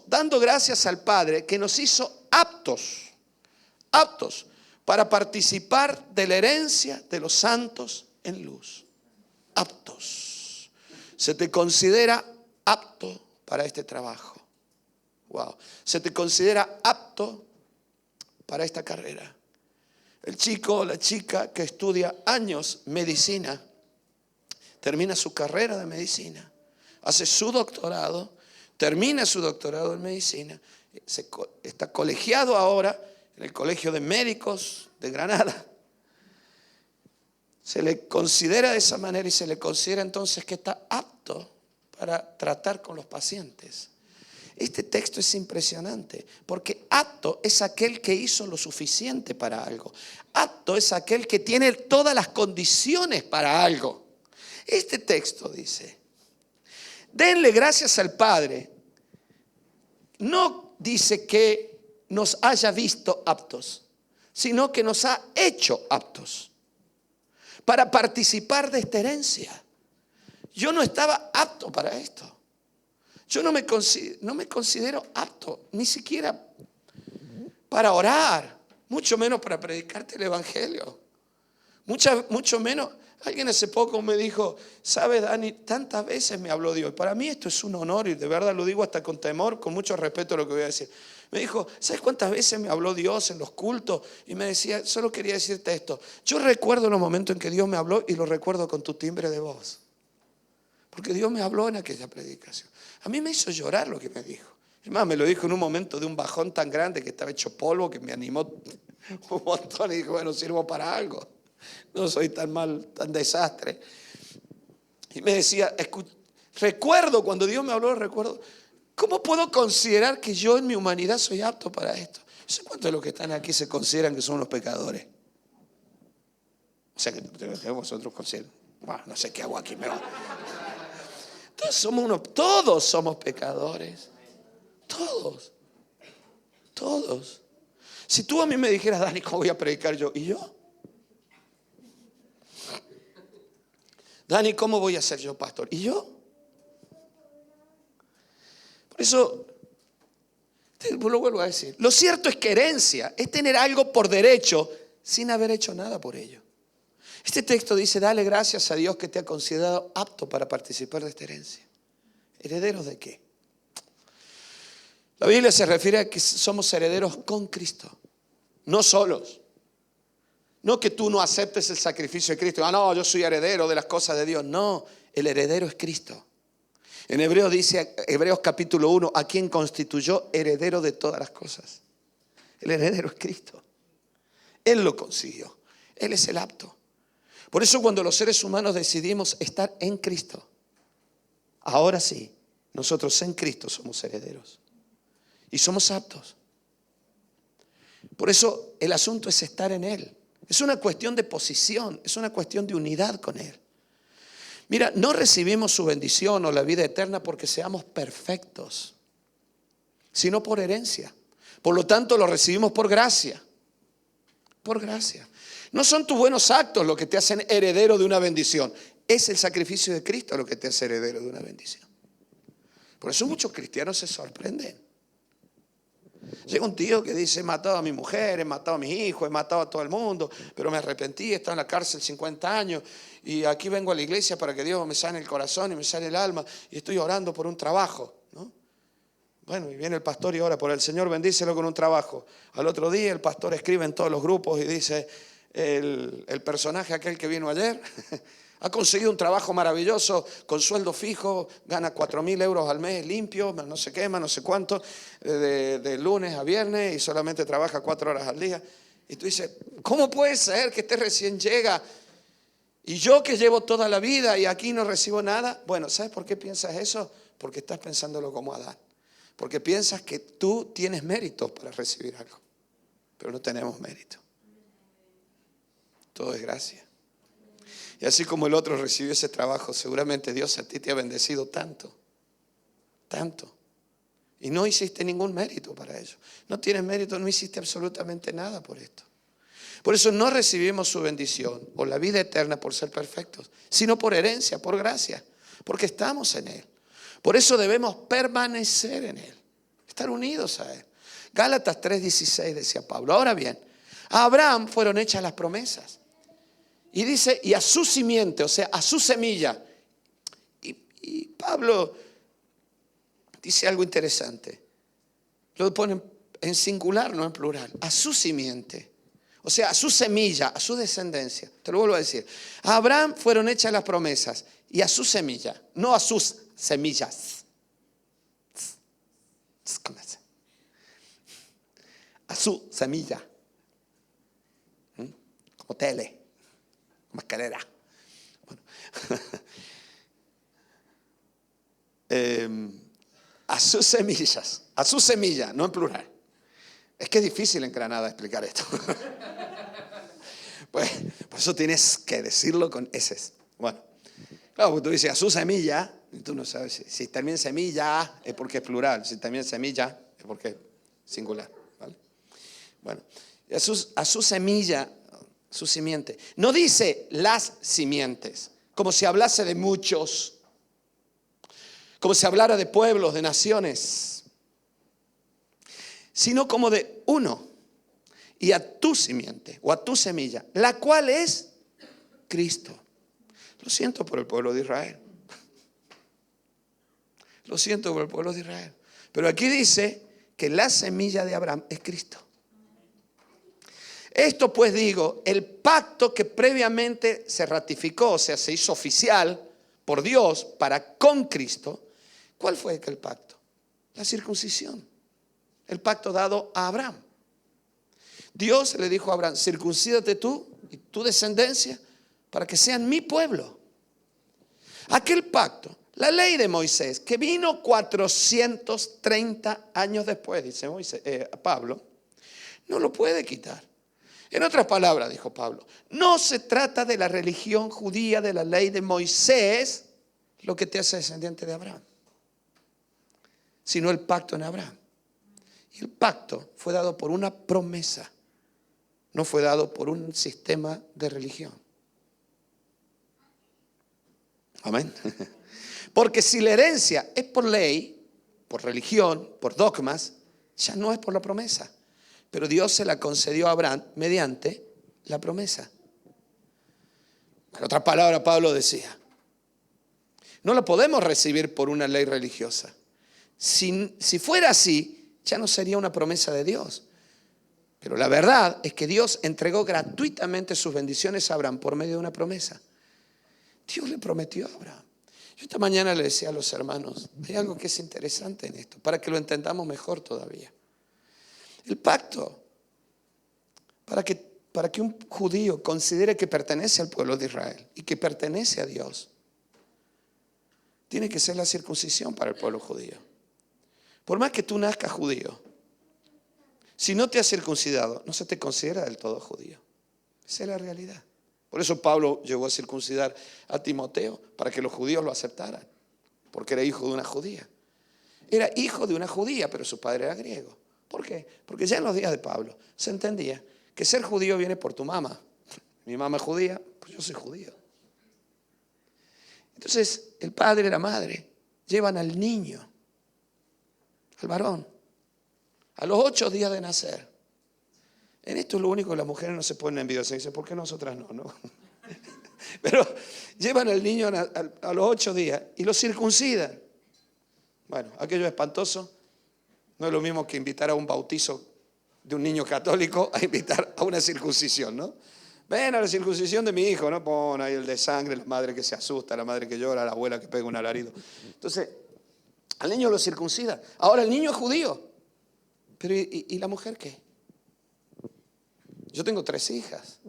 dando gracias al Padre que nos hizo aptos para participar de la herencia de los santos en luz. Aptos. Se te considera apto para este trabajo. Wow. Se te considera apto para esta carrera. El chico o la chica que estudia años medicina, termina su carrera de medicina, hace su doctorado, termina su doctorado en medicina, está colegiado ahora en el Colegio de Médicos de Granada. Se le considera de esa manera y se le considera entonces que está apto para tratar con los pacientes. Este texto es impresionante porque apto es aquel que hizo lo suficiente para algo. Apto es aquel que tiene todas las condiciones para algo. Este texto dice, denle gracias al Padre. No dice que nos haya visto aptos, sino que nos ha hecho aptos para participar de esta herencia. Yo no estaba apto para esto. Yo no me considero apto, ni siquiera para orar, mucho menos para predicarte el Evangelio. Mucho menos. Alguien hace poco me dijo, ¿sabes, Dani? Tantas veces me habló Dios. Para mí esto es un honor y de verdad lo digo hasta con temor, con mucho respeto a lo que voy a decir. Me dijo, ¿sabes cuántas veces me habló Dios en los cultos? Y me decía, solo quería decirte esto. Yo recuerdo los momentos en que Dios me habló y lo recuerdo con tu timbre de voz. Porque Dios me habló en aquella predicación. A mí me hizo llorar lo que me dijo. Es más, me lo dijo en un momento de un bajón tan grande que estaba hecho polvo, que me animó un montón y dijo, bueno, sirvo para algo. No soy tan mal, tan desastre. Y me decía, Recuerdo, cuando Dios me habló, recuerdo, ¿cómo puedo considerar que yo en mi humanidad soy apto para esto? No sé cuántos de los que están aquí se consideran que son unos pecadores. O sea, que vosotros consideran, bueno, no sé qué hago aquí, pero todos somos pecadores. Todos. Si tú a mí me dijeras, Dani, ¿cómo voy a predicar yo? ¿Y yo? Dani, ¿cómo voy a ser yo pastor? ¿Y yo? Por eso, lo vuelvo a decir. Lo cierto es que herencia es tener algo por derecho sin haber hecho nada por ello. Este texto dice, dale gracias a Dios que te ha considerado apto para participar de esta herencia. ¿Herederos de qué? La Biblia se refiere a que somos herederos con Cristo, no solos. No que tú no aceptes el sacrificio de Cristo. No, yo soy heredero de las cosas de Dios. No, el heredero es Cristo. En Hebreos dice, Hebreos capítulo 1, a quien constituyó heredero de todas las cosas. El heredero es Cristo. Él lo consiguió. Él es el apto. Por eso cuando los seres humanos decidimos estar en Cristo, ahora sí, nosotros en Cristo somos herederos. Y somos aptos. Por eso el asunto es estar en Él. Es una cuestión de posición, es una cuestión de unidad con Él. Mira, no recibimos su bendición o la vida eterna porque seamos perfectos, sino por herencia. Por lo tanto, lo recibimos por gracia. Por gracia. No son tus buenos actos lo que te hacen heredero de una bendición. Es el sacrificio de Cristo lo que te hace heredero de una bendición. Por eso muchos cristianos se sorprenden. Llega un tío que dice, he matado a mi mujer, he matado a mis hijos, he matado a todo el mundo, pero me arrepentí, he estado en la cárcel 50 años y aquí vengo a la iglesia para que Dios me sane el corazón y me sane el alma y estoy orando por un trabajo, ¿no? Bueno, y viene el pastor y ora por el Señor, bendícelo con un trabajo. Al otro día el pastor escribe en todos los grupos y dice, el personaje aquel que vino ayer ha conseguido un trabajo maravilloso con sueldo fijo, gana 4.000 euros al mes limpio, no se quema, no sé cuánto, de lunes a viernes y solamente trabaja 4 horas al día. Y tú dices, ¿cómo puede ser que este recién llega y yo que llevo toda la vida y aquí no recibo nada? Bueno, ¿sabes por qué piensas eso? Porque estás pensándolo como Adán. Porque piensas que tú tienes méritos para recibir algo, pero no tenemos mérito. Todo es gracia. Y así como el otro recibió ese trabajo, seguramente Dios a ti te ha bendecido tanto. Y no hiciste ningún mérito para ello. No tienes mérito, no hiciste absolutamente nada por esto. Por eso no recibimos su bendición o la vida eterna por ser perfectos, sino por herencia, por gracia, porque estamos en Él. Por eso debemos permanecer en Él, estar unidos a Él. Gálatas 3:16 decía Pablo. Ahora bien, a Abraham fueron hechas las promesas. Y dice, y a su simiente, o sea, a su semilla. Y Pablo dice algo interesante. Lo ponen en singular, no en plural. A su simiente. O sea, a su semilla, a su descendencia. Te lo vuelvo a decir. A Abraham fueron hechas las promesas. Y a su semilla, no a sus semillas. A su semilla. Como tele. Mascarera. Bueno. A sus semillas, a su semilla, no en plural. Es que es difícil en Granada explicar esto. Pues por eso tienes que decirlo con S. Bueno, claro, porque tú dices a su semilla, y tú no sabes si también semilla es porque es plural, si también semilla es porque es singular, ¿vale? Bueno, a su semilla, su simiente. No dice las simientes, como si hablase de muchos, como si hablara de pueblos, de naciones, sino como de uno. Y a tu simiente o a tu semilla, la cual es Cristo. Lo siento por el pueblo de Israel. Lo siento por el pueblo de Israel. Pero aquí dice que la semilla de Abraham es Cristo. Esto pues digo, el pacto que previamente se ratificó, o sea, se hizo oficial por Dios para con Cristo. ¿Cuál fue aquel pacto? La circuncisión. El pacto dado a Abraham. Dios le dijo a Abraham, circuncídate tú y tu descendencia para que sean mi pueblo. Aquel pacto, La ley de Moisés, que vino 430 años después, dice Pablo, no lo puede quitar. En otras palabras, dijo Pablo, no se trata de la religión judía, de la ley de Moisés, lo que te hace descendiente de Abraham, sino el pacto en Abraham. Y el pacto fue dado por una promesa, no fue dado por un sistema de religión. Amén. Porque si la herencia es por ley, por religión, por dogmas, ya no es por la promesa. Pero Dios se la concedió a Abraham mediante la promesa. En otras palabras, Pablo decía, no la podemos recibir por una ley religiosa. Si fuera así, ya no sería una promesa de Dios. Pero la verdad es que Dios entregó gratuitamente sus bendiciones a Abraham por medio de una promesa. Dios le prometió a Abraham. Yo esta mañana le decía a los hermanos, hay algo que es interesante en esto, para que lo entendamos mejor todavía. El pacto, para que un judío considere que pertenece al pueblo de Israel y que pertenece a Dios, tiene que ser la circuncisión para el pueblo judío. Por más que tú nazcas judío, si no te has circuncidado, no se te considera del todo judío. Esa es la realidad. Por eso Pablo llegó a circuncidar a Timoteo, para que los judíos lo aceptaran, porque era hijo de una judía. Era hijo de una judía, pero su padre era griego. ¿Por qué? Porque ya en los días de Pablo se entendía que ser judío viene por tu mamá. Mi mamá es judía, pues yo soy judío. Entonces el padre y la madre llevan al niño, al varón, a los 8 días de nacer. En esto es lo único que las mujeres no se ponen envidiosas. Dicen, ¿por qué nosotras no? Pero llevan al niño a los 8 días y lo circuncidan. Bueno, aquello es espantoso. No es lo mismo que invitar a un bautizo de un niño católico a invitar a una circuncisión, ¿no? Ven a la circuncisión de mi hijo, ¿no? Pon ahí el de sangre, la madre que se asusta, la madre que llora, la abuela que pega un alarido. Entonces, al niño lo circuncida. Ahora el niño es judío. Pero ¿y la mujer qué? Yo tengo 3 hijas,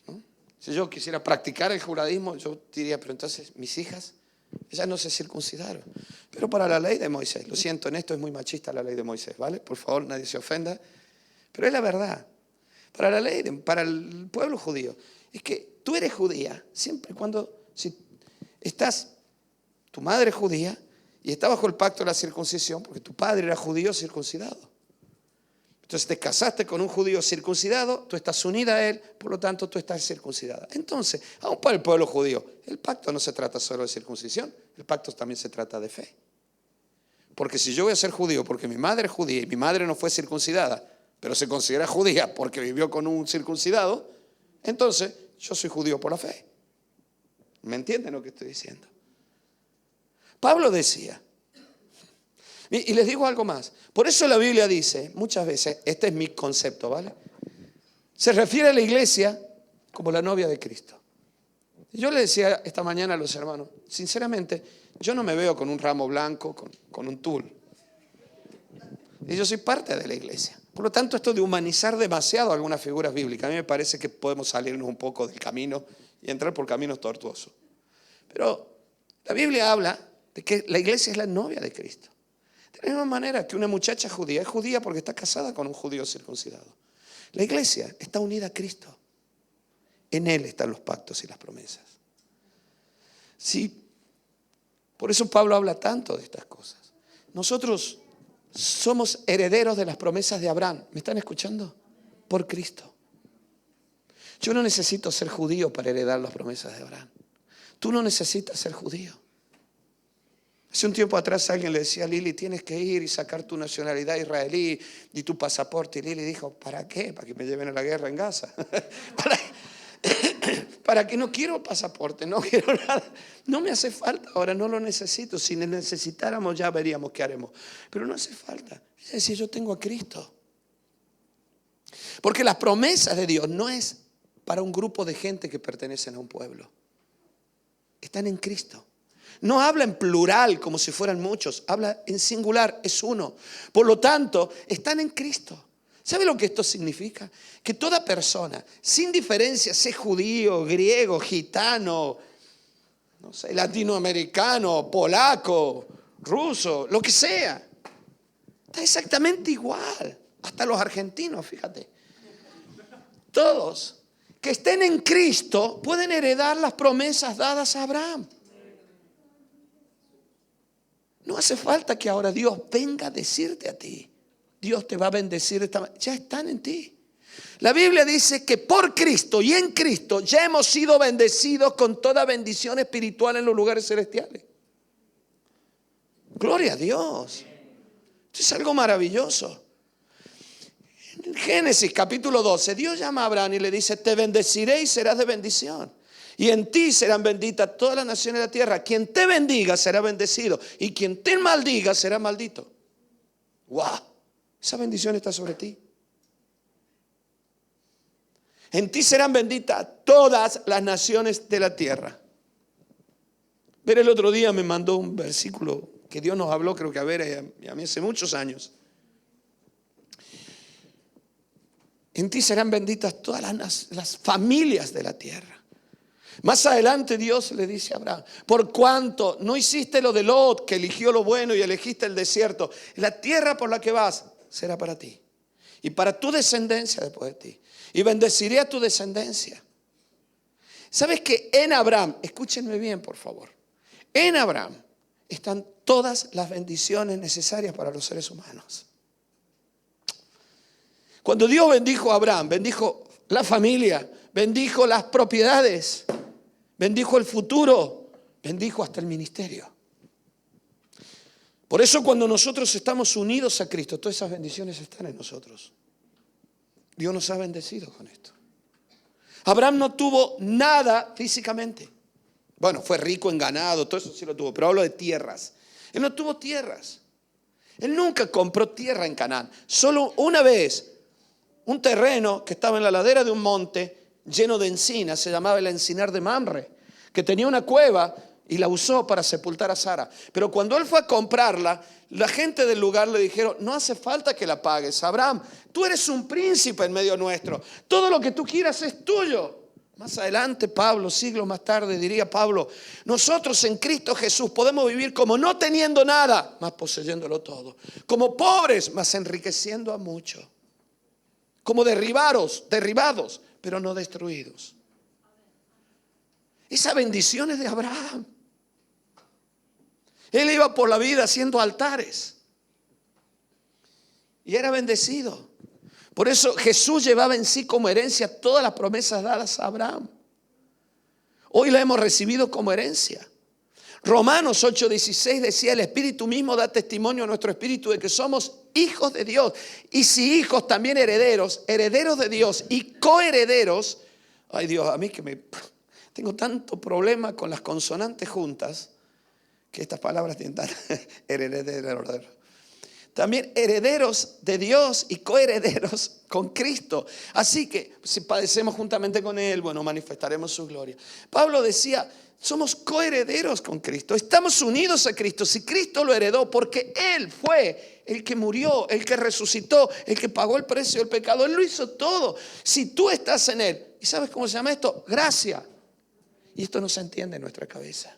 ¿no? Si yo quisiera practicar el judaísmo, yo diría, pero entonces mis hijas, ellas no se circuncidaron. Pero para la ley de Moisés, lo siento, en esto es muy machista la ley de Moisés, ¿vale? Por favor, nadie se ofenda. Pero es la verdad. Para la ley, para el pueblo judío, es que tú eres judía siempre y cuando, si estás, tu madre es judía y está bajo el pacto de la circuncisión, porque tu padre era judío circuncidado. Entonces te casaste con un judío circuncidado, tú estás unida a él, por lo tanto tú estás circuncidada. Entonces, aún para el pueblo judío, el pacto no se trata solo de circuncisión, el pacto también se trata de fe. Porque si yo voy a ser judío porque mi madre es judía y mi madre no fue circuncidada, pero se considera judía porque vivió con un circuncidado, entonces yo soy judío por la fe. ¿Me entienden lo que estoy diciendo? Pablo decía, y les digo algo más. Por eso la Biblia dice, muchas veces, este es mi concepto, ¿vale? Se refiere a la iglesia como la novia de Cristo. Yo le decía esta mañana a los hermanos, sinceramente, yo no me veo con un ramo blanco, con un tul. Y yo soy parte de la iglesia. Por lo tanto, esto de humanizar demasiado algunas figuras bíblicas, a mí me parece que podemos salirnos un poco del camino y entrar por caminos tortuosos. Pero la Biblia habla de que la iglesia es la novia de Cristo. De la misma manera que una muchacha judía es judía porque está casada con un judío circuncidado. La iglesia está unida a Cristo. En Él están los pactos y las promesas. Sí, por eso Pablo habla tanto de estas cosas. Nosotros somos herederos de las promesas de Abraham. ¿Me están escuchando? Por Cristo. Yo no necesito ser judío para heredar las promesas de Abraham. Tú no necesitas ser judío. Hace un tiempo atrás alguien le decía a Lili, tienes que ir y sacar tu nacionalidad israelí y tu pasaporte. Y Lili dijo, ¿para qué? ¿Para que me lleven a la guerra en Gaza? ¿Para que no quiero pasaporte? No quiero nada. No me hace falta, ahora no lo necesito. Si necesitáramos ya veríamos qué haremos. Pero no hace falta. Es decir, yo tengo a Cristo. Porque las promesas de Dios no es para un grupo de gente que pertenecen a un pueblo. Están en Cristo. No habla en plural como si fueran muchos, habla en singular, es uno. Por lo tanto, están en Cristo. ¿Sabe lo que esto significa? Que toda persona, sin diferencia, sea judío, griego, gitano, no sé, latinoamericano, polaco, ruso, lo que sea. Está exactamente igual. Hasta los argentinos, fíjate. Todos que estén en Cristo pueden heredar las promesas dadas a Abraham. No hace falta que ahora Dios venga a decirte a ti, Dios te va a bendecir, ya están en ti. La Biblia dice que por Cristo y en Cristo ya hemos sido bendecidos con toda bendición espiritual en los lugares celestiales. Gloria a Dios. Esto es algo maravilloso. En Génesis capítulo 12, Dios llama a Abraham y le dice: te bendeciré y serás de bendición. Y en ti serán benditas todas las naciones de la tierra. Quien te bendiga será bendecido, y quien te maldiga será maldito. ¡Wow! Esa bendición está sobre ti. En ti serán benditas todas las naciones de la tierra. Ver, el otro día me mandó un versículo que Dios nos habló, creo que a ver, a mí hace muchos años. En ti serán benditas todas las familias de la tierra. Más adelante Dios le dice a Abraham: por cuanto no hiciste lo de Lot, que eligió lo bueno, y elegiste el desierto, la tierra por la que vas será para ti y para tu descendencia después de ti. Y bendeciré a tu descendencia. ¿Sabes que en Abraham, escúchenme bien por favor, en Abraham están todas las bendiciones necesarias para los seres humanos? Cuando Dios bendijo a Abraham, bendijo la familia, bendijo las propiedades, bendijo el futuro, bendijo hasta el ministerio. Por eso cuando nosotros estamos unidos a Cristo, todas esas bendiciones están en nosotros. Dios nos ha bendecido con esto. Abraham no tuvo nada físicamente. Bueno, fue rico en ganado, todo eso sí lo tuvo, pero hablo de tierras. Él no tuvo tierras. Él nunca compró tierra en Canaán. Solo una vez, un terreno que estaba en la ladera de un monte lleno de encinas, se llamaba el encinar de Mamre, que tenía una cueva y la usó para sepultar a Sara. Pero cuando él fue a comprarla, la gente del lugar le dijeron: no hace falta que la pagues, Abraham, tú eres un príncipe en medio nuestro, todo lo que tú quieras es tuyo. Más adelante Pablo, siglos más tarde, diría Pablo: nosotros en Cristo Jesús podemos vivir como no teniendo nada, mas poseyéndolo todo, como pobres, mas enriqueciendo a muchos, como derribados, pero no destruidos. Esa bendición es de Abraham. Él iba por la vida haciendo altares y era bendecido. Por eso Jesús llevaba en sí como herencia todas las promesas dadas a Abraham. Hoy la hemos recibido como herencia. Romanos 8:16 decía: el Espíritu mismo da testimonio a nuestro espíritu de que somos hijos de Dios. Y si hijos, también herederos, herederos de Dios y coherederos. Ay Dios, a mí que tengo tanto problema con las consonantes juntas, que estas palabras tienen tan heredero. También herederos de Dios y coherederos con Cristo. Así que si padecemos juntamente con Él, bueno, manifestaremos su gloria. Pablo decía: somos coherederos con Cristo, estamos unidos a Cristo. Si Cristo lo heredó, porque Él fue el que murió, el que resucitó, el que pagó el precio del pecado, Él lo hizo todo. Si tú estás en Él, ¿y sabes cómo se llama esto? Gracia. Y esto no se entiende en nuestra cabeza.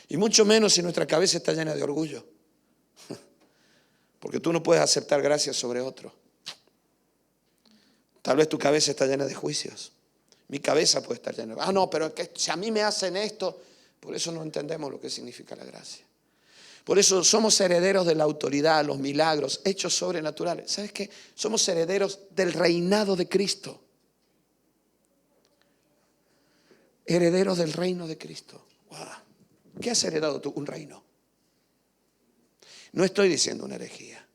Y mucho menos si nuestra cabeza está llena de orgullo. Porque tú no puedes aceptar gracia sobre otro. Tal vez tu cabeza está llena de juicios. Mi cabeza puede estar llena de... no, pero es que si a mí me hacen esto... Por eso no entendemos lo que significa la gracia. Por eso somos herederos de la autoridad, los milagros, hechos sobrenaturales. ¿Sabes qué? Somos herederos del reinado de Cristo. Herederos del reino de Cristo. Wow. ¿Qué has heredado tú? Un reino. No estoy diciendo una herejía.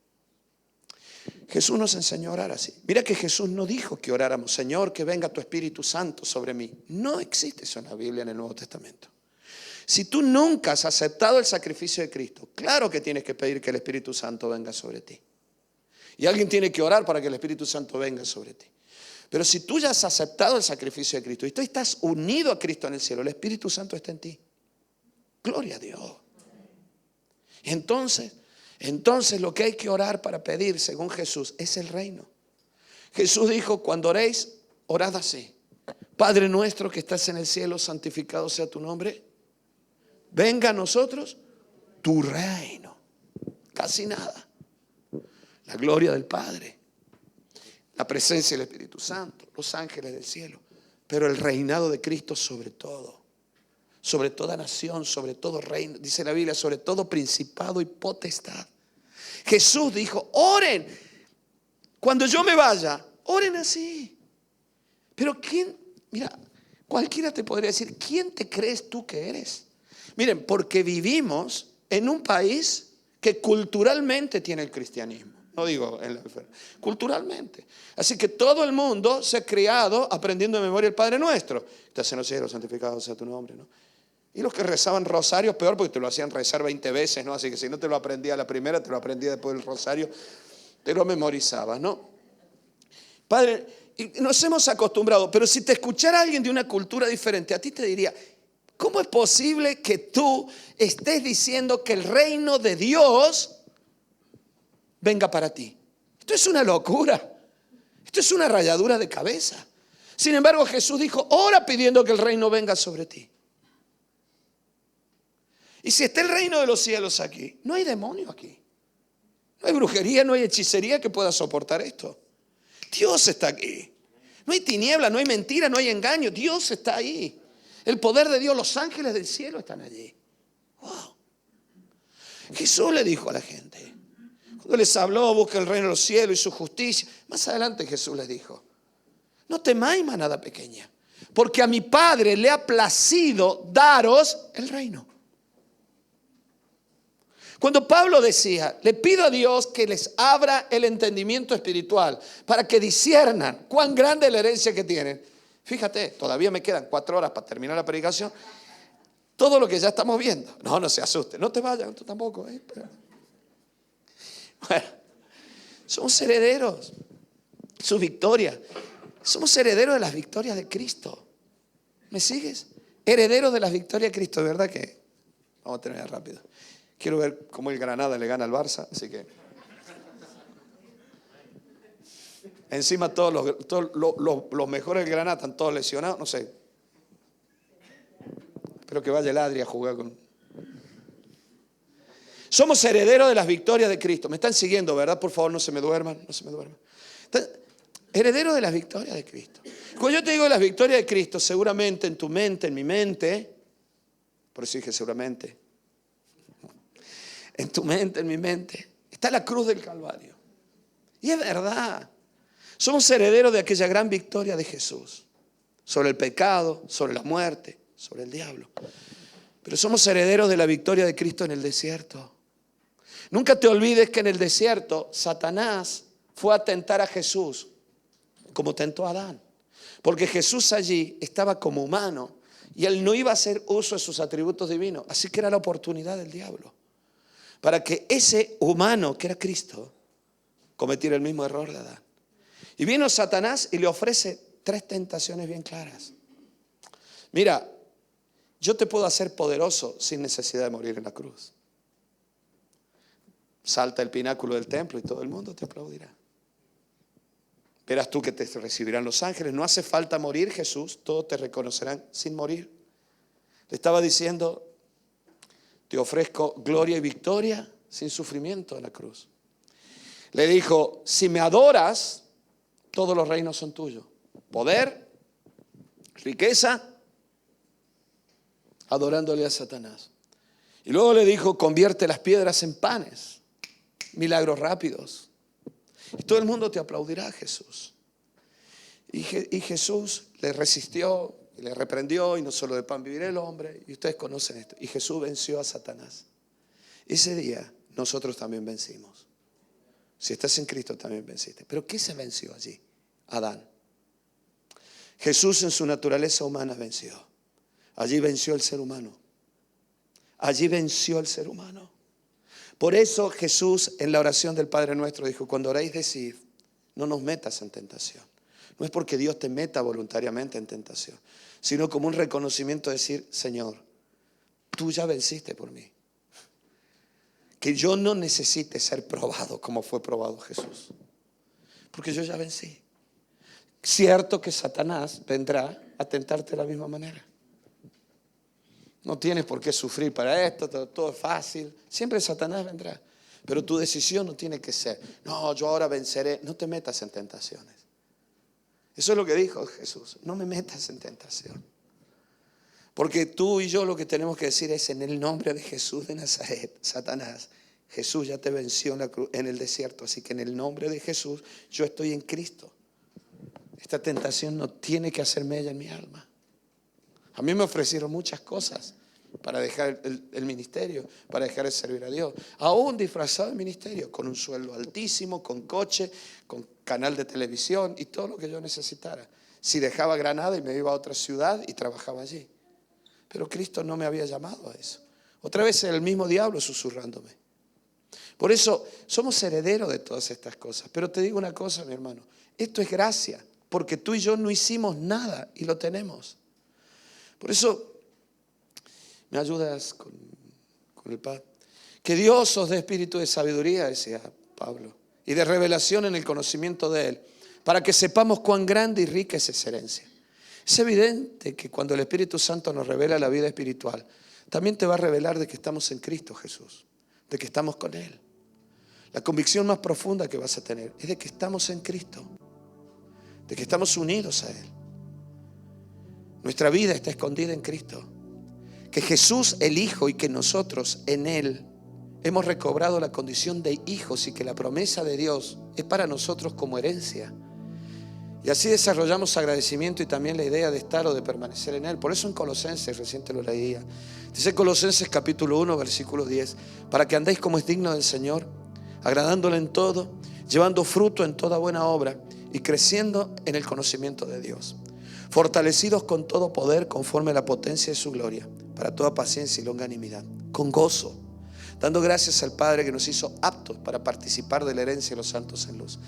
Jesús nos enseñó a orar así. Mira que Jesús no dijo que oráramos: Señor, que venga tu Espíritu Santo sobre mí. No existe eso en la Biblia, en el Nuevo Testamento. Si tú nunca has aceptado el sacrificio de Cristo, claro que tienes que pedir que el Espíritu Santo venga sobre ti. Y alguien tiene que orar para que el Espíritu Santo venga sobre ti. Pero si tú ya has aceptado el sacrificio de Cristo y tú estás unido a Cristo en el cielo, el Espíritu Santo está en ti. Gloria a Dios. Entonces lo que hay que orar para pedir, según Jesús, es el reino. Jesús dijo: cuando oréis, orad así: Padre nuestro que estás en el cielo, santificado sea tu nombre. venga a nosotros tu reino. Casi nada. La gloria del Padre, la presencia del Espíritu Santo, los ángeles del cielo, pero el reinado de Cristo sobre todo, sobre toda nación, sobre todo reino, dice la Biblia, sobre todo principado y potestad. Jesús dijo, oren, cuando yo me vaya, oren así. Pero ¿quién? Mira, cualquiera te podría decir, ¿quién te crees tú que eres? Miren, porque vivimos en un país que culturalmente tiene el cristianismo. No digo en la enfermedad, culturalmente. Así que todo el mundo se ha criado aprendiendo de memoria el Padre Nuestro. Estás en los cielos, santificado sea tu nombre, ¿no? Y los que rezaban rosario, peor porque te lo hacían rezar 20 veces, ¿no? Así que si no te lo aprendía la primera, te lo aprendía después del rosario, te lo memorizabas, ¿no? Padre, y nos hemos acostumbrado, pero si te escuchara alguien de una cultura diferente, a ti te diría, ¿cómo es posible que tú estés diciendo que el reino de Dios venga para ti? Esto es una locura. Esto es una rayadura de cabeza. Sin embargo, Jesús dijo, ora pidiendo que el reino venga sobre ti. Y si está el reino de los cielos aquí, no hay demonio aquí. No hay brujería, no hay hechicería que pueda soportar esto. Dios está aquí. No hay tiniebla, no hay mentira, no hay engaño. Dios está ahí. El poder de Dios, los ángeles del cielo están allí. Wow. Jesús le dijo a la gente, cuando les habló, busca el reino de los cielos y su justicia. Más adelante Jesús les dijo, no temáis, manada pequeña, porque a mi Padre le ha placido daros el reino. Cuando Pablo decía, le pido a Dios que les abra el entendimiento espiritual para que disciernan cuán grande es la herencia que tienen. Fíjate, todavía me quedan 4 horas para terminar la predicación. Todo lo que ya estamos viendo. No se asusten, no te vayan, tú tampoco. Bueno, somos herederos, su victoria. Somos herederos de las victorias de Cristo. ¿Me sigues? Herederos de las victorias de Cristo, ¿verdad que? Vamos a terminar rápido. Quiero ver cómo el Granada le gana al Barça, así que encima todos los mejores del Granada están todos lesionados, no sé. Espero que vaya el Adri a jugar con. Somos herederos de las victorias de Cristo. Me están siguiendo, ¿verdad? Por favor, no se me duerman, no se me duerman. Herederos de las victorias de Cristo. Cuando yo te digo las victorias de Cristo, seguramente en tu mente, en mi mente, por eso dije seguramente, en tu mente, en mi mente, está la cruz del Calvario. Y es verdad. Somos herederos de aquella gran victoria de Jesús. Sobre el pecado, sobre la muerte, sobre el diablo. Pero somos herederos de la victoria de Cristo en el desierto. Nunca te olvides que en el desierto Satanás fue a tentar a Jesús como tentó a Adán. Porque Jesús allí estaba como humano y él no iba a hacer uso de sus atributos divinos. Así que era la oportunidad del diablo para que ese humano que era Cristo cometiera el mismo error de Adán. Y vino Satanás y le ofrece 3 tentaciones bien claras. Mira, yo te puedo hacer poderoso sin necesidad de morir en la cruz. Salta el pináculo del templo y todo el mundo te aplaudirá. Verás tú que te recibirán los ángeles. No hace falta morir, Jesús. Todos te reconocerán sin morir. Le estaba diciendo, te ofrezco gloria y victoria sin sufrimiento en la cruz. Le dijo, si me adoras, todos los reinos son tuyos. Poder, riqueza, adorándole a Satanás. Y luego le dijo, convierte las piedras en panes. Milagros rápidos. Y todo el mundo te aplaudirá, Jesús. Y Jesús le resistió y le reprendió, y no solo de pan vivirá el hombre. Y ustedes conocen esto. Y Jesús venció a Satanás. Ese día nosotros también vencimos. Si estás en Cristo también venciste. ¿Pero qué se venció allí? Adán. Jesús en su naturaleza humana venció. Allí venció el ser humano. Allí venció el ser humano. Por eso Jesús en la oración del Padre Nuestro dijo, cuando oréis decid, no nos metas en tentación. No es porque Dios te meta voluntariamente en tentación, sino como un reconocimiento de decir, Señor, tú ya venciste por mí. Que yo no necesite ser probado como fue probado Jesús. Porque yo ya vencí. Cierto que Satanás vendrá a tentarte de la misma manera. no tienes por qué sufrir para esto, todo es fácil. Siempre Satanás vendrá. Pero tu decisión no tiene que ser, no, yo ahora venceré. No te metas en tentaciones. Eso es lo que dijo Jesús, no me metas en tentación. Porque tú y yo lo que tenemos que decir es, en el nombre de Jesús de Nazaret, Satanás, Jesús ya te venció en el desierto, así que en el nombre de Jesús yo estoy en Cristo. Esta tentación no tiene que hacer mella en mi alma. A mí me ofrecieron muchas cosas para dejar el ministerio, para dejar de servir a Dios. Aún disfrazado de ministerio, con un sueldo altísimo, con coche, con canal de televisión y todo lo que yo necesitara. Si dejaba Granada y me iba a otra ciudad y trabajaba allí. Pero Cristo no me había llamado a eso. Otra vez era el mismo diablo susurrándome. Por eso somos herederos de todas estas cosas. Pero te digo una cosa, mi hermano. Esto es gracia. Porque tú y yo no hicimos nada y lo tenemos. Por eso, ¿me ayudas con el Padre? Que Dios os dé espíritu de sabiduría, decía Pablo, y de revelación en el conocimiento de Él, para que sepamos cuán grande y rica es esa herencia. Es evidente que cuando el Espíritu Santo nos revela la vida espiritual, también te va a revelar de que estamos en Cristo Jesús, de que estamos con Él. La convicción más profunda que vas a tener es de que estamos en Cristo, de que estamos unidos a Él. Nuestra vida está escondida en Cristo. Que Jesús el Hijo y que nosotros en Él hemos recobrado la condición de hijos y que la promesa de Dios es para nosotros como herencia. Y así desarrollamos agradecimiento y también la idea de estar o de permanecer en Él. Por eso en Colosenses, recién te lo leía, dice Colosenses capítulo 1, versículo 10, para que andéis como es digno del Señor, agradándole en todo, llevando fruto en toda buena obra y creciendo en el conocimiento de Dios, fortalecidos con todo poder conforme a la potencia de su gloria, para toda paciencia y longanimidad, con gozo, dando gracias al Padre que nos hizo aptos para participar de la herencia de los santos en luz,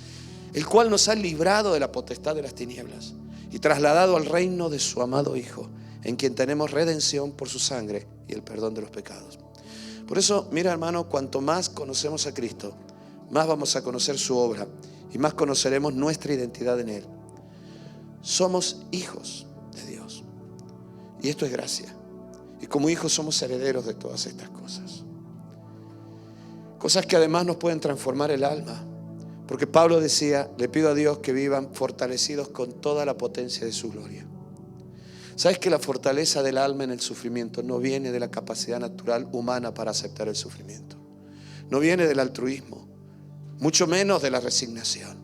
el cual nos ha librado de la potestad de las tinieblas y trasladado al reino de su amado Hijo, en quien tenemos redención por su sangre y el perdón de los pecados. Por eso, mira hermano, cuanto más conocemos a Cristo, más vamos a conocer su obra y más conoceremos nuestra identidad en Él. Somos hijos de Dios y esto es gracia. Y como hijos somos herederos de todas estas cosas. Cosas que además nos pueden transformar el alma. Porque Pablo decía, le pido a Dios que vivan fortalecidos con toda la potencia de su gloria. ¿Sabes que la fortaleza del alma en el sufrimiento no viene de la capacidad natural humana para aceptar el sufrimiento? No viene del altruismo, mucho menos de la resignación.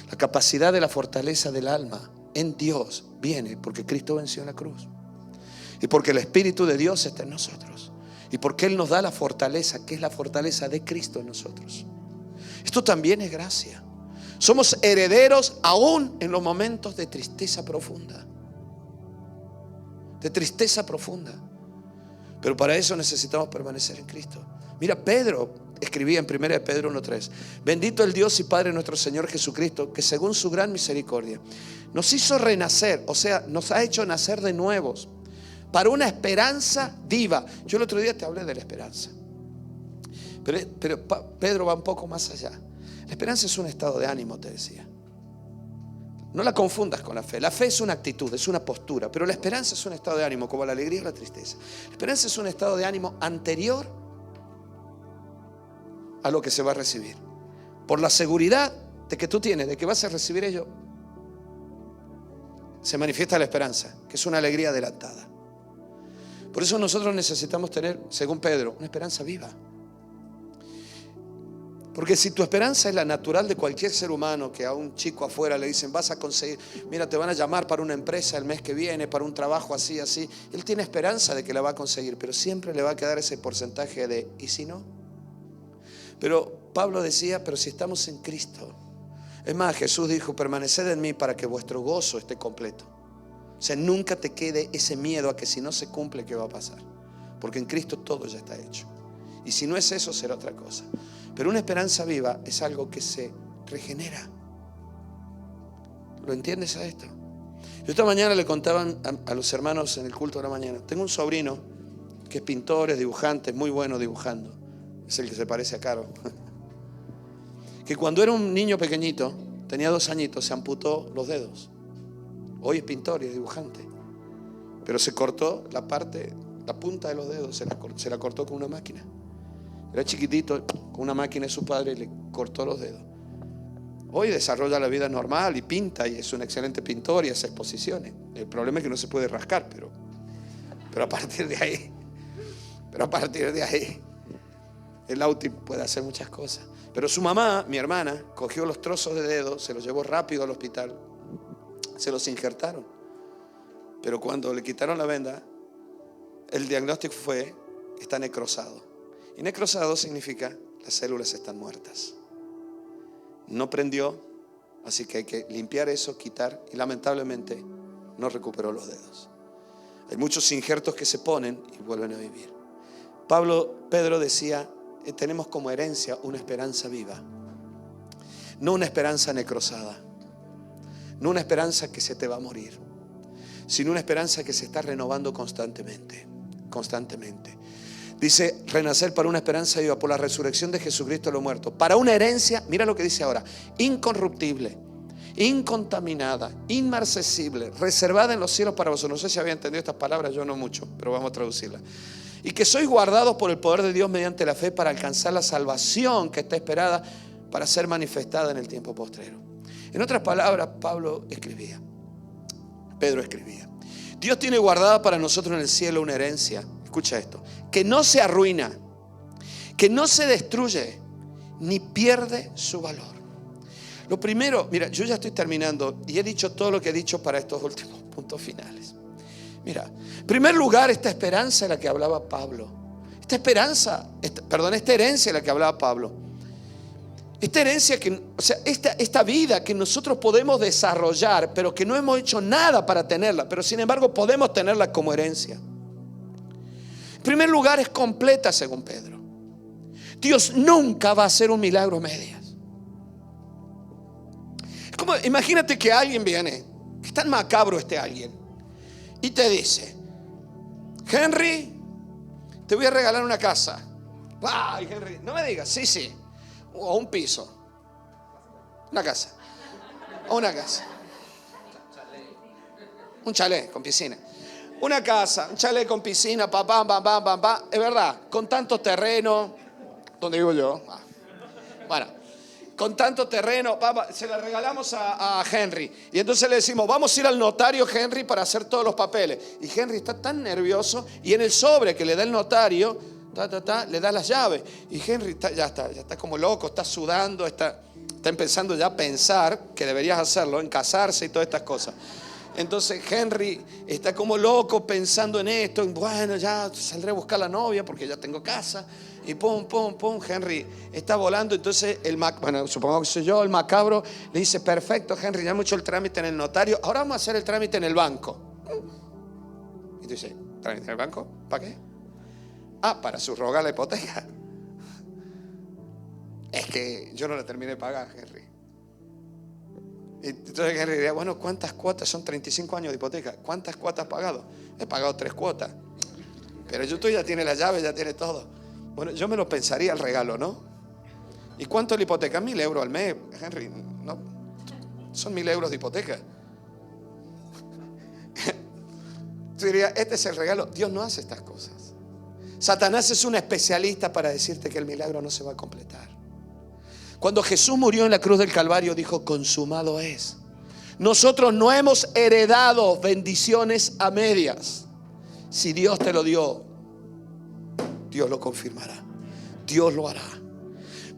La capacidad de la fortaleza del alma en Dios viene porque Cristo venció en la cruz. Y porque el Espíritu de Dios está en nosotros. Y porque Él nos da la fortaleza, que es la fortaleza de Cristo en nosotros. Esto también es gracia. Somos herederos aún en los momentos de tristeza profunda. De tristeza profunda. Pero para eso necesitamos permanecer en Cristo. Mira, Pedro escribía en 1 Pedro 1:3: bendito el Dios y Padre nuestro Señor Jesucristo, que según su gran misericordia nos hizo renacer, o sea, nos ha hecho nacer de nuevos para una esperanza viva. Yo el otro día te hablé de la esperanza. Pero Pedro va un poco más allá. La esperanza es un estado de ánimo, te decía. No la confundas con la fe. La fe es una actitud, es una postura. Pero la esperanza es un estado de ánimo, como la alegría o la tristeza. La esperanza es un estado de ánimo anterior a lo que se va a recibir. Por la seguridad de que tú tienes, de que vas a recibir ello, se manifiesta la esperanza, que es una alegría adelantada. Por eso nosotros necesitamos tener, según Pedro, una esperanza viva. Porque si tu esperanza es la natural de cualquier ser humano, que a un chico afuera le dicen vas a conseguir, mira, te van a llamar para una empresa el mes que viene, para un trabajo así, así, él tiene esperanza de que la va a conseguir, pero siempre le va a quedar ese porcentaje de ¿y si no? Pero Pablo decía, pero si estamos en Cristo. Es más, Jesús dijo, permaneced en mí para que vuestro gozo esté completo. O sea, nunca te quede ese miedo a que si no se cumple, ¿qué va a pasar? Porque en Cristo todo ya está hecho. Y si no es eso, será otra cosa. Pero una esperanza viva es algo que se regenera. ¿Lo entiendes a esto? Yo esta mañana le contaban a los hermanos en el culto de la mañana. Tengo un sobrino que es pintor, es dibujante, es muy bueno dibujando. Es el que se parece a Caro. Que cuando era un niño pequeñito, tenía 2 añitos, se amputó los dedos. Hoy es pintor y es dibujante. Pero se cortó la parte La punta de los dedos se la cortó con una máquina. Era chiquitito, con una máquina de su padre le cortó los dedos. Hoy desarrolla la vida normal y pinta y es un excelente pintor y hace exposiciones. El problema es que no se puede rascar, pero a partir de ahí, el Auti puede hacer muchas cosas. Pero su mamá, mi hermana, cogió los trozos de dedo, se los llevó rápido al hospital, se los injertaron. Pero cuando le quitaron la venda, el diagnóstico fue: está necrosado. Y necrosado significa las células están muertas. No prendió, así que hay que limpiar eso, quitar, y lamentablemente no recuperó los dedos. Hay muchos injertos que se ponen y vuelven a vivir. Pedro decía: tenemos como herencia una esperanza viva, no una esperanza necrosada, no una esperanza que se te va a morir, sino una esperanza que se está renovando constantemente. Dice: renacer para una esperanza viva por la resurrección de Jesucristo de los muertos, para una herencia, mira lo que dice ahora, incorruptible, incontaminada, inmarcesible, reservada en los cielos para vosotros. No sé si había entendido estas palabras, yo no mucho, pero vamos a traducirlas. Y que sois guardados por el poder de Dios mediante la fe para alcanzar la salvación que está esperada para ser manifestada en el tiempo postrero. En otras palabras, Pedro escribía: Dios tiene guardada para nosotros en el cielo una herencia, escucha esto, que no se arruina, que no se destruye, ni pierde su valor. Lo primero, mira, yo ya estoy terminando y he dicho todo lo que he dicho para estos últimos puntos finales. Mira, en primer lugar, esta esperanza de la que hablaba Pablo, esta herencia de la que hablaba Pablo, esta herencia esta vida que nosotros podemos desarrollar, pero que no hemos hecho nada para tenerla, pero sin embargo podemos tenerla como herencia. En primer lugar, es completa según Pedro. Dios nunca va a hacer un milagro a medias. Es como, imagínate que alguien viene, que es tan macabro este alguien, y te dice: Henry, te voy a regalar una casa. Ay, Henry, no me digas, sí, o un piso, una casa, un chalet con piscina. Una casa, un chalet con piscina, es verdad, con tanto terreno, donde vivo yo. Bueno, con tanto terreno, se la regalamos a Henry. Y entonces le decimos: vamos a ir al notario, Henry, para hacer todos los papeles. Y Henry está tan nervioso, y en el sobre que le da el notario, le da las llaves. Y Henry ya está como loco, está sudando, está empezando ya a pensar que deberías hacerlo, en casarse y todas estas cosas. Entonces Henry está como loco pensando en esto. Bueno, ya saldré a buscar a la novia porque ya tengo casa. Y pum, Henry está volando. Entonces supongo que soy yo, el macabro, le dice: perfecto, Henry, ya hemos hecho el trámite en el notario, ahora vamos a hacer el trámite en el banco. Y tú dices: ¿trámite en el banco? ¿Para qué? Para subrogar la hipoteca. Es que yo no la terminé de pagar, Henry. Y entonces Henry diría: bueno, ¿cuántas cuotas? Son 35 años de hipoteca. ¿Cuántas cuotas has pagado? He pagado 3 cuotas. Pero tú ya tienes la llave, ya tienes todo. Bueno, yo me lo pensaría el regalo, ¿no? ¿Y cuánto es la hipoteca? 1.000 euros al mes, Henry. No, son 1.000 euros de hipoteca. Tú dirías: este es el regalo. Dios no hace estas cosas. Satanás es un especialista para decirte que el milagro no se va a completar. Cuando Jesús murió en la cruz del Calvario, dijo: consumado es. Nosotros no hemos heredado bendiciones a medias. Si Dios te lo dio, Dios lo confirmará, Dios lo hará.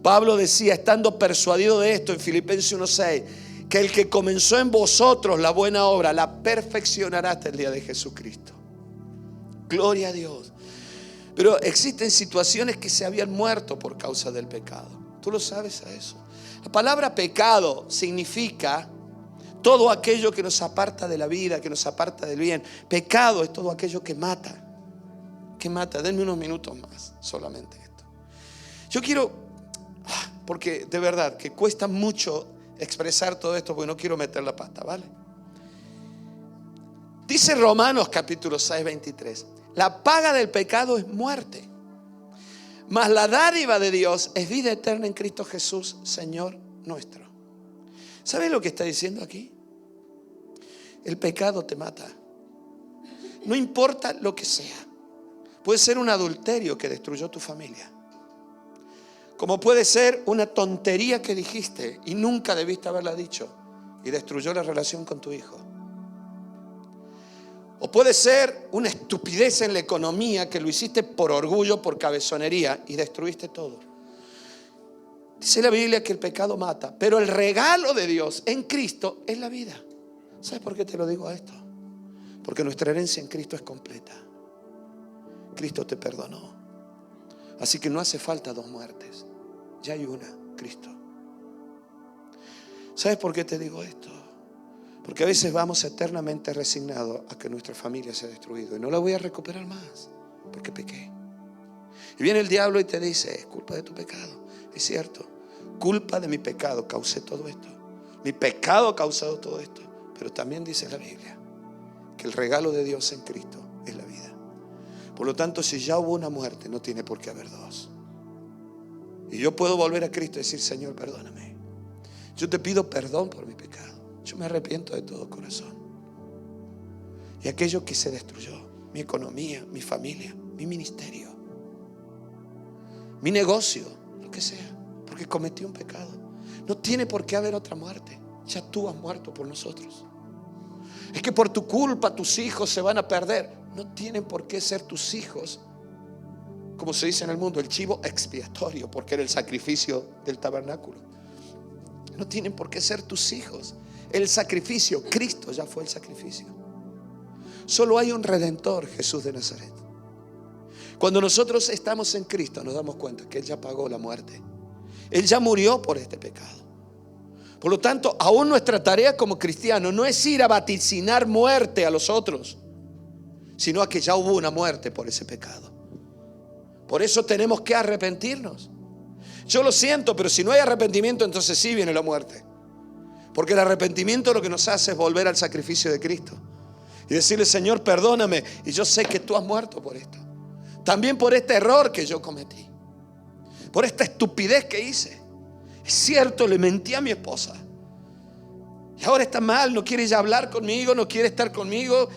Pablo decía, estando persuadido de esto en Filipenses 1:6, que el que comenzó en vosotros la buena obra la perfeccionará hasta el día de Jesucristo. Gloria a Dios. Pero existen situaciones que se habían muerto por causa del pecado. ¿Tú lo sabes a eso? La palabra pecado significa todo aquello que nos aparta de la vida, que nos aparta del bien. Pecado es todo aquello que mata. Denme unos minutos más, solamente esto. Yo quiero, porque de verdad que cuesta mucho expresar todo esto, porque no quiero meter la pata, ¿vale? Dice Romanos capítulo 6, 23. La paga del pecado es muerte, mas la dádiva de Dios es vida eterna en Cristo Jesús, Señor nuestro. ¿Sabes lo que está diciendo aquí? El pecado te mata. No importa lo que sea. Puede ser un adulterio que destruyó tu familia. Como puede ser una tontería que dijiste y nunca debiste haberla dicho y destruyó la relación con tu hijo. O puede ser una estupidez en la economía que lo hiciste por orgullo, por cabezonería y destruiste todo. Dice la Biblia que el pecado mata, pero el regalo de Dios en Cristo es la vida. ¿Sabes por qué te lo digo esto? Porque nuestra herencia en Cristo es completa. Cristo te perdonó. Así que no hace falta 2 muertes. Ya hay una, Cristo. ¿Sabes por qué te digo esto? Porque a veces vamos eternamente resignados a que nuestra familia sea destruida y no la voy a recuperar más porque pequé. Y viene el diablo y te dice: es culpa de tu pecado. Es cierto, culpa de mi pecado causé todo esto. Mi pecado ha causado todo esto. Pero también dice la Biblia que el regalo de Dios en Cristo es la vida. Por lo tanto, si ya hubo una muerte, no tiene por qué haber 2. Y yo puedo volver a Cristo y decir: Señor, perdóname. Yo te pido perdón por mi pecado. Yo me arrepiento de todo corazón. Y aquello que se destruyó, mi economía, mi familia, mi ministerio, mi negocio, lo que sea, porque cometí un pecado. No tiene por qué haber otra muerte. Ya tú has muerto por nosotros. Es que por tu culpa tus hijos se van a perder. No tienen por qué ser tus hijos, como se dice en el mundo, el chivo expiatorio, porque era el sacrificio del tabernáculo. No tienen por qué ser tus hijos. El sacrificio, Cristo ya fue el sacrificio. Solo hay un redentor, Jesús de Nazaret. Cuando nosotros estamos en Cristo nos damos cuenta que Él ya pagó la muerte. Él ya murió por este pecado. Por lo tanto, aún nuestra tarea como cristianos no es ir a vaticinar muerte a los otros, sino a que ya hubo una muerte por ese pecado. Por eso tenemos que arrepentirnos. Yo lo siento, pero si no hay arrepentimiento, entonces sí viene la muerte. Porque el arrepentimiento lo que nos hace es volver al sacrificio de Cristo y decirle: Señor, perdóname, y yo sé que tú has muerto por esto. También por este error que yo cometí, por esta estupidez que hice. Es cierto, le mentí a mi esposa y ahora está mal, no quiere ya hablar conmigo, no quiere estar conmigo.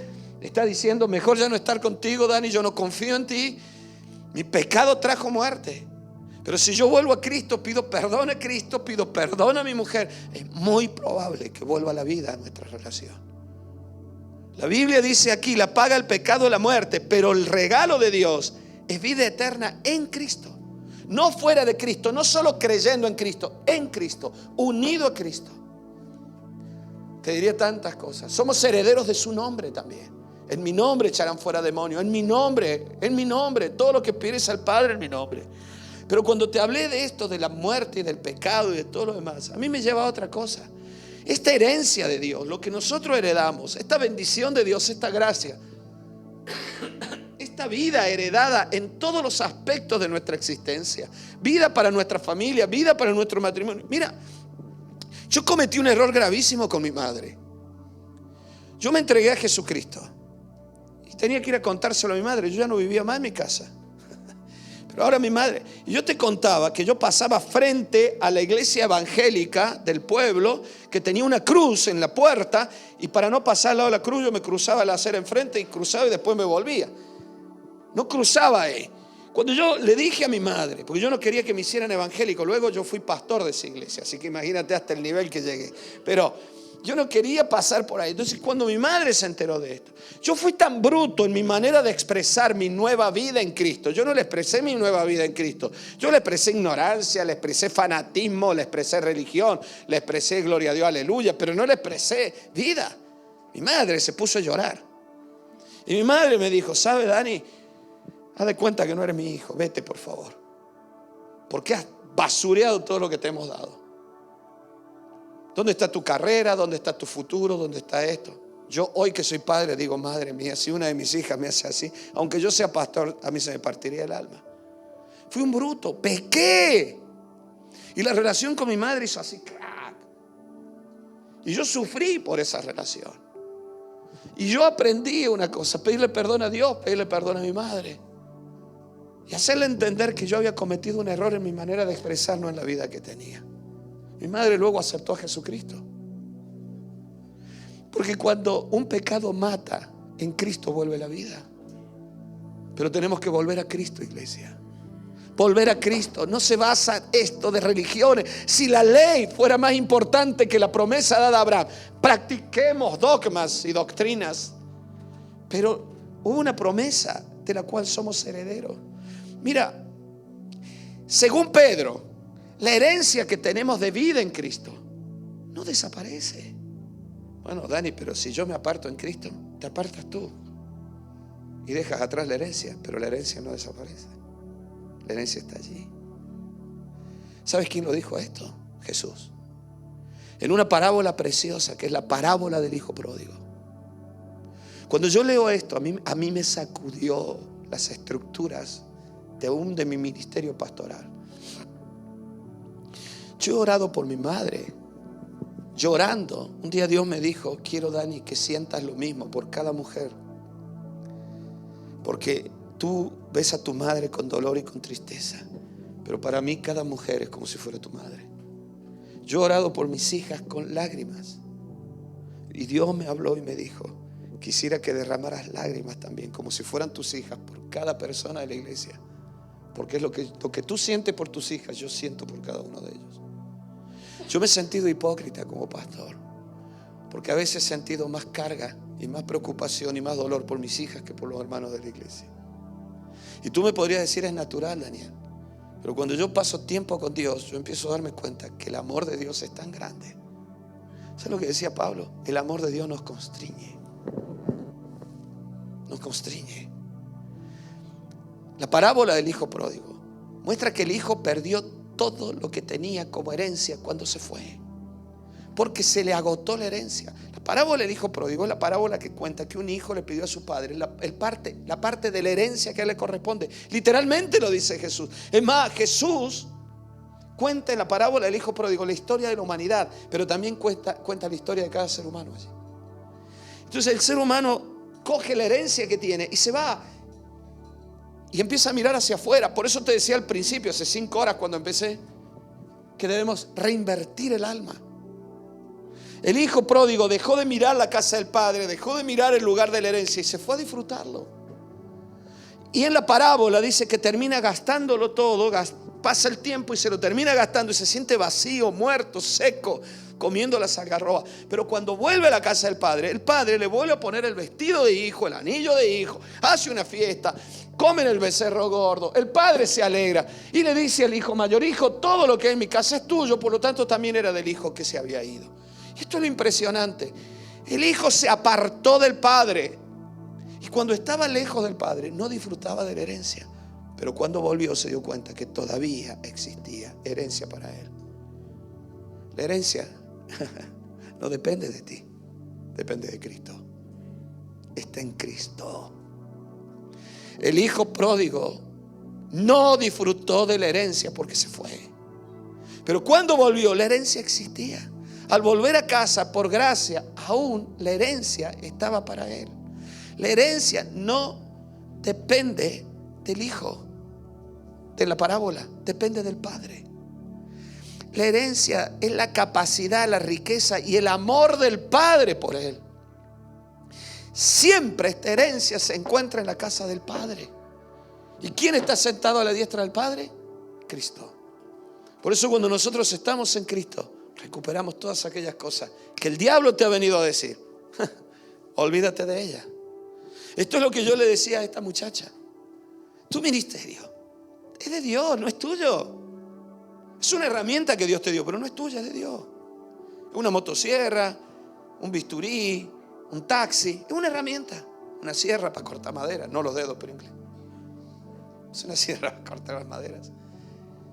Está diciendo: mejor ya no estar contigo, Dani, yo no confío en ti. Mi pecado trajo muerte. Pero si yo vuelvo a Cristo, pido perdón a Cristo, pido perdón a mi mujer, es muy probable que vuelva a la vida a nuestra relación. La Biblia dice aquí: la paga el pecado la muerte, pero el regalo de Dios es vida eterna en Cristo. No fuera de Cristo, no solo creyendo en Cristo, unido a Cristo. Te diría tantas cosas. Somos herederos de su nombre también. En mi nombre echarán fuera demonios. En mi nombre, todo lo que pides al Padre en mi nombre. Pero cuando te hablé de esto, de la muerte y del pecado y de todo lo demás, a mí me lleva a otra cosa. Esta herencia de Dios, lo que nosotros heredamos, esta bendición de Dios, esta gracia, esta vida heredada en todos los aspectos de nuestra existencia, vida para nuestra familia, vida para nuestro matrimonio. Mira, yo cometí un error gravísimo con mi madre. Yo me entregué a Jesucristo y tenía que ir a contárselo a mi madre. Yo ya no vivía más en mi casa. Pero ahora mi madre, y yo te contaba que yo pasaba frente a la iglesia evangélica del pueblo, que tenía una cruz en la puerta, y para no pasar al lado de la cruz yo me cruzaba la acera enfrente y cruzaba y después me volvía. No cruzaba ahí. Cuando yo le dije a mi madre, porque yo no quería que me hicieran evangélico, luego yo fui pastor de esa iglesia, así que imagínate hasta el nivel que llegué. Pero yo no quería pasar por ahí. Entonces, cuando mi madre se enteró de esto, yo fui tan bruto en mi manera de expresar mi nueva vida en Cristo. Yo no le expresé mi nueva vida en Cristo. Yo le expresé ignorancia, le expresé fanatismo, le expresé religión, le expresé gloria a Dios, aleluya, pero no le expresé vida. Mi madre se puso a llorar. Y mi madre me dijo: ¿sabe, Dani? Haz de cuenta que no eres mi hijo, vete por favor. Porque has basureado todo lo que te hemos dado. ¿Dónde está tu carrera? ¿Dónde está tu futuro? ¿Dónde está esto? Yo hoy que soy padre digo: madre mía, si una de mis hijas me hace así, aunque yo sea pastor, a mí se me partiría el alma. Fui un bruto, pequé. Y la relación con mi madre hizo así, crack. Y yo sufrí por esa relación. Y yo aprendí una cosa: pedirle perdón a Dios, pedirle perdón a mi madre. Y hacerle entender que yo había cometido un error en mi manera de expresarnos en la vida que tenía. Mi madre luego aceptó a Jesucristo. Porque cuando un pecado mata, en Cristo vuelve la vida. Pero tenemos que volver a Cristo, iglesia. Volver a Cristo. No se basa esto de religiones. Si la ley fuera más importante que la promesa dada a Abraham, practiquemos dogmas y doctrinas. Pero hubo una promesa de la cual somos herederos. Mira, según Pedro, la herencia que tenemos de vida en Cristo no desaparece. Bueno, Dani, pero si yo me aparto en Cristo, te apartas tú y dejas atrás la herencia, pero la herencia no desaparece. La herencia está allí. ¿Sabes quién lo dijo esto? Jesús. En una parábola preciosa que es la parábola del hijo pródigo. Cuando yo leo esto, a mí me sacudió las estructuras de mi ministerio pastoral. Yo he orado por mi madre. Llorando, un día Dios me dijo: quiero, Dani, que sientas lo mismo por cada mujer, porque tú ves a tu madre con dolor y con tristeza, pero para mí cada mujer es como si fuera tu madre. Yo he orado por mis hijas con lágrimas, y Dios me habló y me dijo: quisiera que derramaras lágrimas también, como si fueran tus hijas, por cada persona de la iglesia, porque es lo que tú sientes por tus hijas, yo siento por cada uno de ellos. Yo me he sentido hipócrita como pastor, porque a veces he sentido más carga y más preocupación y más dolor por mis hijas que por los hermanos de la iglesia. Y tú me podrías decir: es natural, Daniel. Pero cuando yo paso tiempo con Dios, yo empiezo a darme cuenta que el amor de Dios es tan grande. ¿Sabes lo que decía Pablo? El amor de Dios nos constriñe. Nos constriñe. La parábola del hijo pródigo muestra que el hijo perdió todo lo que tenía como herencia cuando se fue, porque se le agotó la herencia. La parábola del hijo pródigo es la parábola que cuenta que un hijo le pidió a su padre la parte de la herencia que a él le corresponde. Literalmente lo dice Jesús. Es más, Jesús cuenta en la parábola del hijo pródigo la historia de la humanidad, pero también cuenta la historia de cada ser humano allí. Entonces el ser humano coge la herencia que tiene y se va y empieza a mirar hacia afuera. Por eso te decía al principio, hace 5 horas cuando empecé, que debemos reinvertir el alma. El hijo pródigo dejó de mirar la casa del padre, dejó de mirar el lugar de la herencia y se fue a disfrutarlo. Y en la parábola dice que termina gastándolo todo, pasa el tiempo y se lo termina gastando y se siente vacío, muerto, seco, comiendo las algarrobas. Pero cuando vuelve a la casa del padre, el padre le vuelve a poner el vestido de hijo, el anillo de hijo, hace una fiesta, comen el becerro gordo, el padre se alegra y le dice al hijo mayor: hijo, todo lo que hay en mi casa es tuyo. Por lo tanto también era del hijo que se había ido. Y esto es lo impresionante. El hijo se apartó del padre y cuando estaba lejos del padre no disfrutaba de la herencia, pero cuando volvió se dio cuenta que todavía existía herencia para él. La herencia no depende de ti, depende de Cristo. Está en Cristo. El hijo pródigo no disfrutó de la herencia porque se fue, pero cuando volvió la herencia existía. Al volver a casa, por gracia, aún la herencia estaba para él. La herencia no depende del hijo de la parábola, depende del padre. La herencia es la capacidad, la riqueza y el amor del padre por él. Siempre esta herencia se encuentra en la casa del Padre. ¿Y quién está sentado a la diestra del Padre? Cristo. Por eso cuando nosotros estamos en Cristo, recuperamos todas aquellas cosas que el diablo te ha venido a decir. Olvídate de ella. Esto es lo que yo le decía a esta muchacha. Tu ministerio es de Dios, no es tuyo. Es una herramienta que Dios te dio, pero no es tuya, es de Dios. Es una motosierra, un bisturí, un taxi, es una herramienta. Una sierra para cortar madera, no los dedos, pero inglés. Es una sierra para cortar las maderas.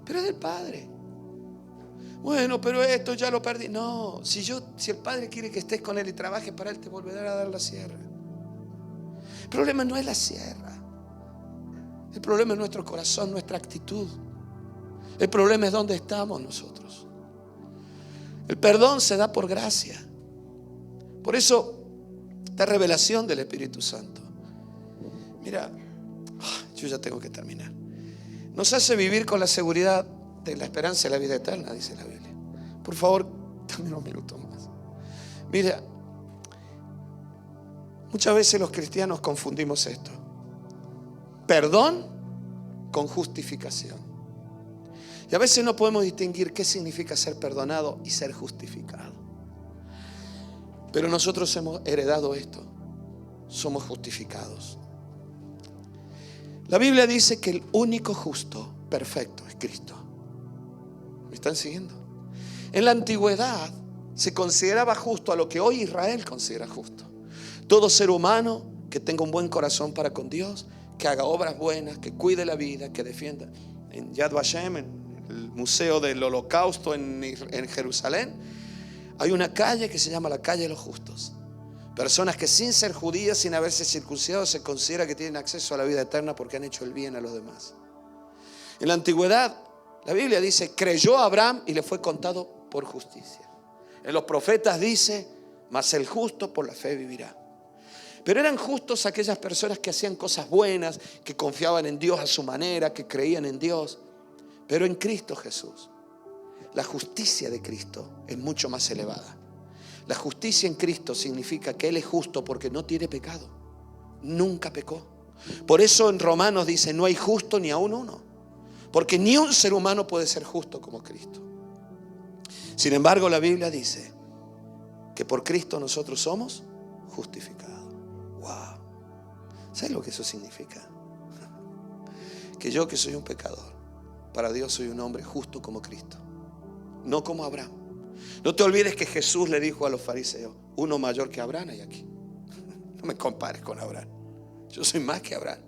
Pero es del Padre. Bueno, pero esto ya lo perdí. No, si el Padre quiere que estés con Él y trabajes para Él, te volverá a dar la sierra. El problema no es la sierra. El problema es nuestro corazón, nuestra actitud. El problema es dónde estamos nosotros. El perdón se da por gracia. Por eso, esta revelación del Espíritu Santo, mira, yo ya tengo que terminar, nos hace vivir con la seguridad de la esperanza de la vida eterna, dice la Biblia. Por favor, dame unos minutos más. Mira, muchas veces los cristianos confundimos esto. perdón con justificación. Y a veces no podemos distinguir qué significa ser perdonado y ser justificado. Pero nosotros hemos heredado esto. Somos justificados. La Biblia dice que el único justo, perfecto, es Cristo. ¿Me están siguiendo? En la antigüedad se consideraba justo a lo que hoy Israel considera justo. Todo ser humano que tenga un buen corazón para con Dios, que haga obras buenas, que cuide la vida, que defienda. En Yad Vashem, en el Museo del Holocausto en Jerusalén, hay una calle que se llama la calle de los justos. Personas que sin ser judías, sin haberse circuncidado, se considera que tienen acceso a la vida eterna porque han hecho el bien a los demás. En la antigüedad, la Biblia dice, creyó a Abraham y le fue contado por justicia. En los profetas dice, mas el justo por la fe vivirá. Pero eran justos aquellas personas que hacían cosas buenas, que confiaban en Dios a su manera, que creían en Dios. Pero en Cristo Jesús, la justicia de Cristo es mucho más elevada. La justicia en Cristo significa que Él es justo porque no tiene pecado. Nunca pecó. Por eso en Romanos dice, no hay justo ni aún uno. Porque ni un ser humano puede ser justo como Cristo. Sin embargo, la Biblia dice que por Cristo nosotros somos justificados. Wow. ¿Sabes lo que eso significa? Que yo, que soy un pecador, para Dios soy un hombre justo como Cristo, no como Abraham. No te olvides que Jesús le dijo a los fariseos, uno mayor que Abraham hay aquí. No me compares con Abraham. Yo soy más que Abraham.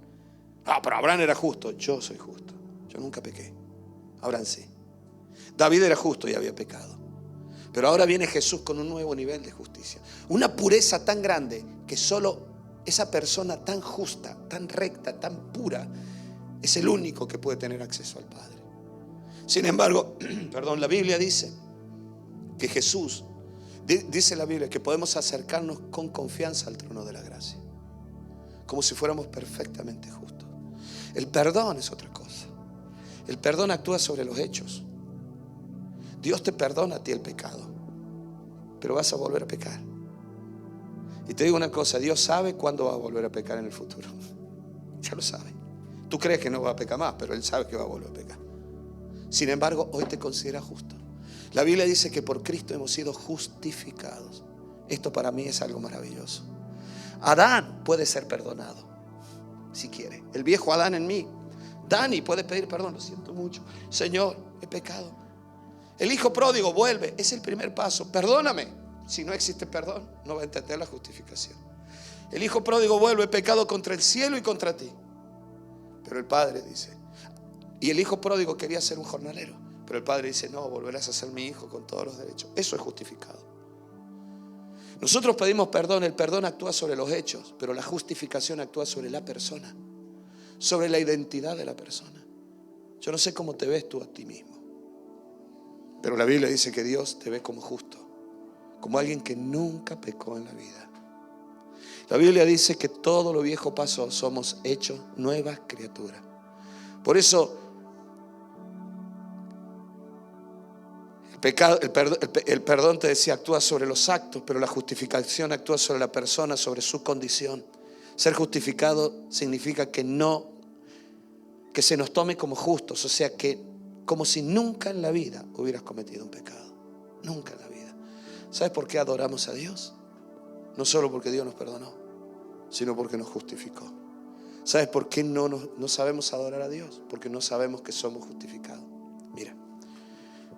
Pero Abraham era justo. Yo soy justo. Yo nunca pequé. Abraham sí. David era justo y había pecado. Pero ahora viene Jesús con un nuevo nivel de justicia. Una pureza tan grande que solo esa persona tan justa, tan recta, tan pura, es el único que puede tener acceso al Padre. Sin embargo, la Biblia dice que Jesús, dice la Biblia, que podemos acercarnos con confianza al trono de la gracia, como si fuéramos perfectamente justos. El perdón es otra cosa. El perdón actúa sobre los hechos. Dios te perdona a ti el pecado, pero vas a volver a pecar. Y te digo una cosa, Dios sabe cuándo va a volver a pecar en el futuro. Ya lo sabe. Tú crees que no va a pecar más, pero Él sabe que va a volver a pecar. Sin embargo, hoy te considera justo. La Biblia dice que por Cristo hemos sido justificados. Esto para mí es algo maravilloso. Adán puede ser perdonado, si quiere. El viejo Adán en mí. Dani puede pedir perdón, lo siento mucho. Señor, he pecado. El hijo pródigo vuelve, es el primer paso. Perdóname. Si no existe perdón, no va a entender la justificación. El hijo pródigo vuelve, he pecado contra el cielo y contra ti. Pero el padre dice, y el hijo pródigo quería ser un jornalero, pero el padre dice, no, volverás a ser mi hijo con todos los derechos. Eso es justificado. Nosotros pedimos perdón, el perdón actúa sobre los hechos, pero la justificación actúa sobre la persona, sobre la identidad de la persona. Yo no sé cómo te ves tú a ti mismo, pero la Biblia dice que Dios te ve como justo, como alguien que nunca pecó en la vida. La Biblia dice que todo lo viejo pasó, somos hechos nuevas criaturas. Por eso el perdón, te decía, actúa sobre los actos, pero la justificación actúa sobre la persona, sobre su condición. Ser justificado significa que se nos tome como justos, o sea, que como si nunca en la vida hubieras cometido un pecado. Nunca en la vida. ¿Sabes por qué adoramos a Dios? No solo porque Dios nos perdonó, sino porque nos justificó. ¿Sabes por qué no sabemos adorar a Dios? Porque no sabemos que somos justificados. Mira,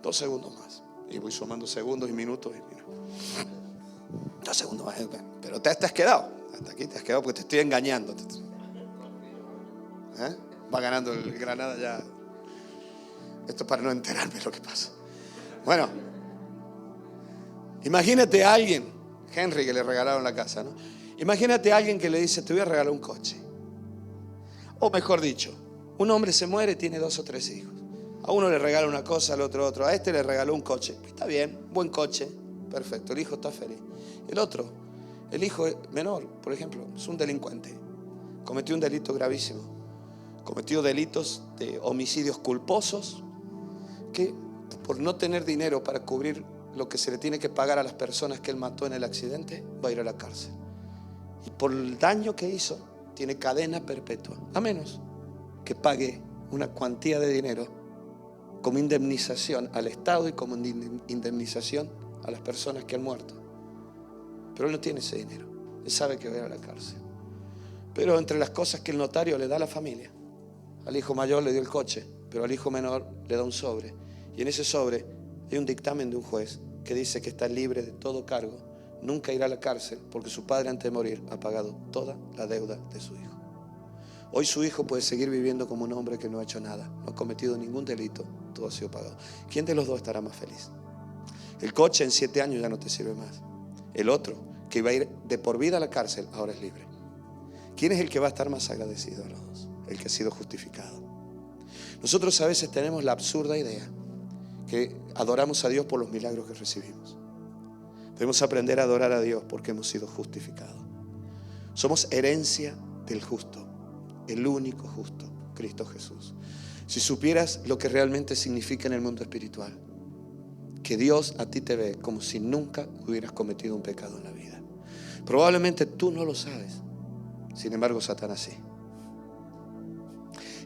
2 segundos más. Y voy sumando segundos y minutos. 2 segundos más. Pero te has quedado. Hasta aquí te has quedado porque te estoy engañando. Va ganando el Granada ya. Esto es para no enterarme de lo que pasa. Bueno, imagínate a alguien, Henry, que le regalaron la casa, ¿no? Imagínate a alguien que le dice, te voy a regalar un coche. O mejor dicho, un hombre se muere y tiene 2 o 3 hijos. A uno le regala una cosa, al otro otra. A este le regaló un coche. Está bien, buen coche, perfecto, el hijo está feliz. El otro, el hijo menor, por ejemplo, es un delincuente. Cometió un delito gravísimo. Cometió delitos de homicidios culposos que por no tener dinero para cubrir lo que se le tiene que pagar a las personas que él mató en el accidente, va a ir a la cárcel. Y por el daño que hizo, tiene cadena perpetua. A menos que pague una cuantía de dinero como indemnización al Estado y como indemnización a las personas que han muerto. Pero él no tiene ese dinero. Él sabe que va a ir a la cárcel. Pero entre las cosas que el notario le da a la familia, al hijo mayor le dio el coche, pero al hijo menor le da un sobre. Y en ese sobre hay un dictamen de un juez que dice que está libre de todo cargo, nunca irá a la cárcel porque su padre antes de morir ha pagado toda la deuda de su hijo. Hoy su hijo puede seguir viviendo como un hombre que no ha hecho nada, no ha cometido ningún delito, todo ha sido pagado. ¿Quién de los dos estará más feliz? El coche en 7 años ya no te sirve más. El otro, que iba a ir de por vida a la cárcel, ahora es libre. ¿Quién es el que va a estar más agradecido a los dos? El que ha sido justificado. Nosotros a veces tenemos la absurda idea que adoramos a Dios por los milagros que recibimos. Debemos aprender a adorar a Dios porque hemos sido justificados. Somos herencia del justo, el único justo, Cristo Jesús. Si supieras lo que realmente significa en el mundo espiritual, que Dios a ti te ve como si nunca hubieras cometido un pecado en la vida. Probablemente tú no lo sabes, sin embargo Satanás sí.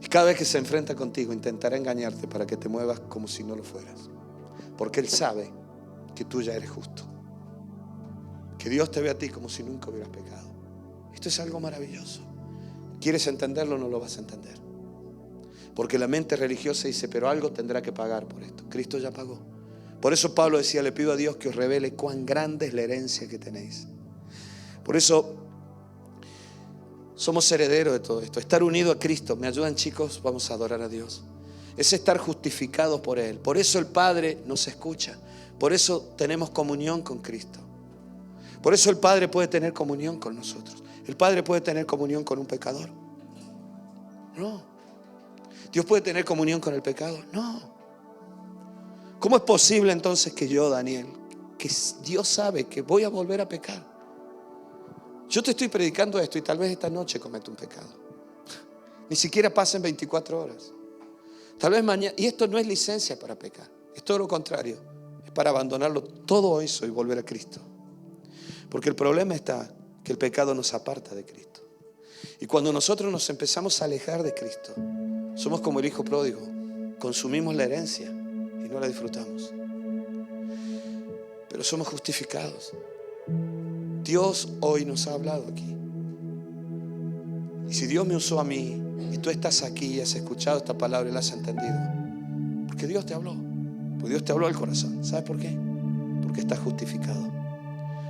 Y cada vez que se enfrenta contigo intentará engañarte para que te muevas como si no lo fueras, porque él sabe que tú ya eres justo, que Dios te ve a ti como si nunca hubieras pecado. Esto es algo maravilloso. ¿Quieres entenderlo? No lo vas a entender, porque la mente religiosa dice, pero algo tendrá que pagar por esto. Cristo ya pagó. Por eso Pablo decía, le pido a Dios que os revele cuán grande es la herencia que tenéis. Por eso somos herederos de todo esto. Estar unido a Cristo. ¿Me ayudan, chicos? Vamos a adorar a Dios. Es estar justificados por Él. Por eso el Padre nos escucha. Por eso tenemos comunión con Cristo. Por eso el Padre puede tener comunión con nosotros. ¿El Padre puede tener comunión con un pecador? No. ¿Dios puede tener comunión con el pecado? No. ¿Cómo es posible entonces que yo, Daniel, que Dios sabe que voy a volver a pecar? Yo te estoy predicando esto y tal vez esta noche cometa un pecado. Ni siquiera pasen 24 horas. Tal vez mañana. Y esto no es licencia para pecar. Es todo lo contrario. Es para abandonarlo todo eso y volver a Cristo. Porque el problema está que el pecado nos aparta de Cristo. Y cuando nosotros nos empezamos a alejar de Cristo, somos como el hijo pródigo. Consumimos la herencia y no la disfrutamos. Pero somos justificados. Dios hoy nos ha hablado aquí. Y si Dios me usó a mí y tú estás aquí y has escuchado esta palabra y la has entendido, porque Dios te habló. Porque Dios te habló al corazón. ¿Sabes por qué? Porque estás justificado.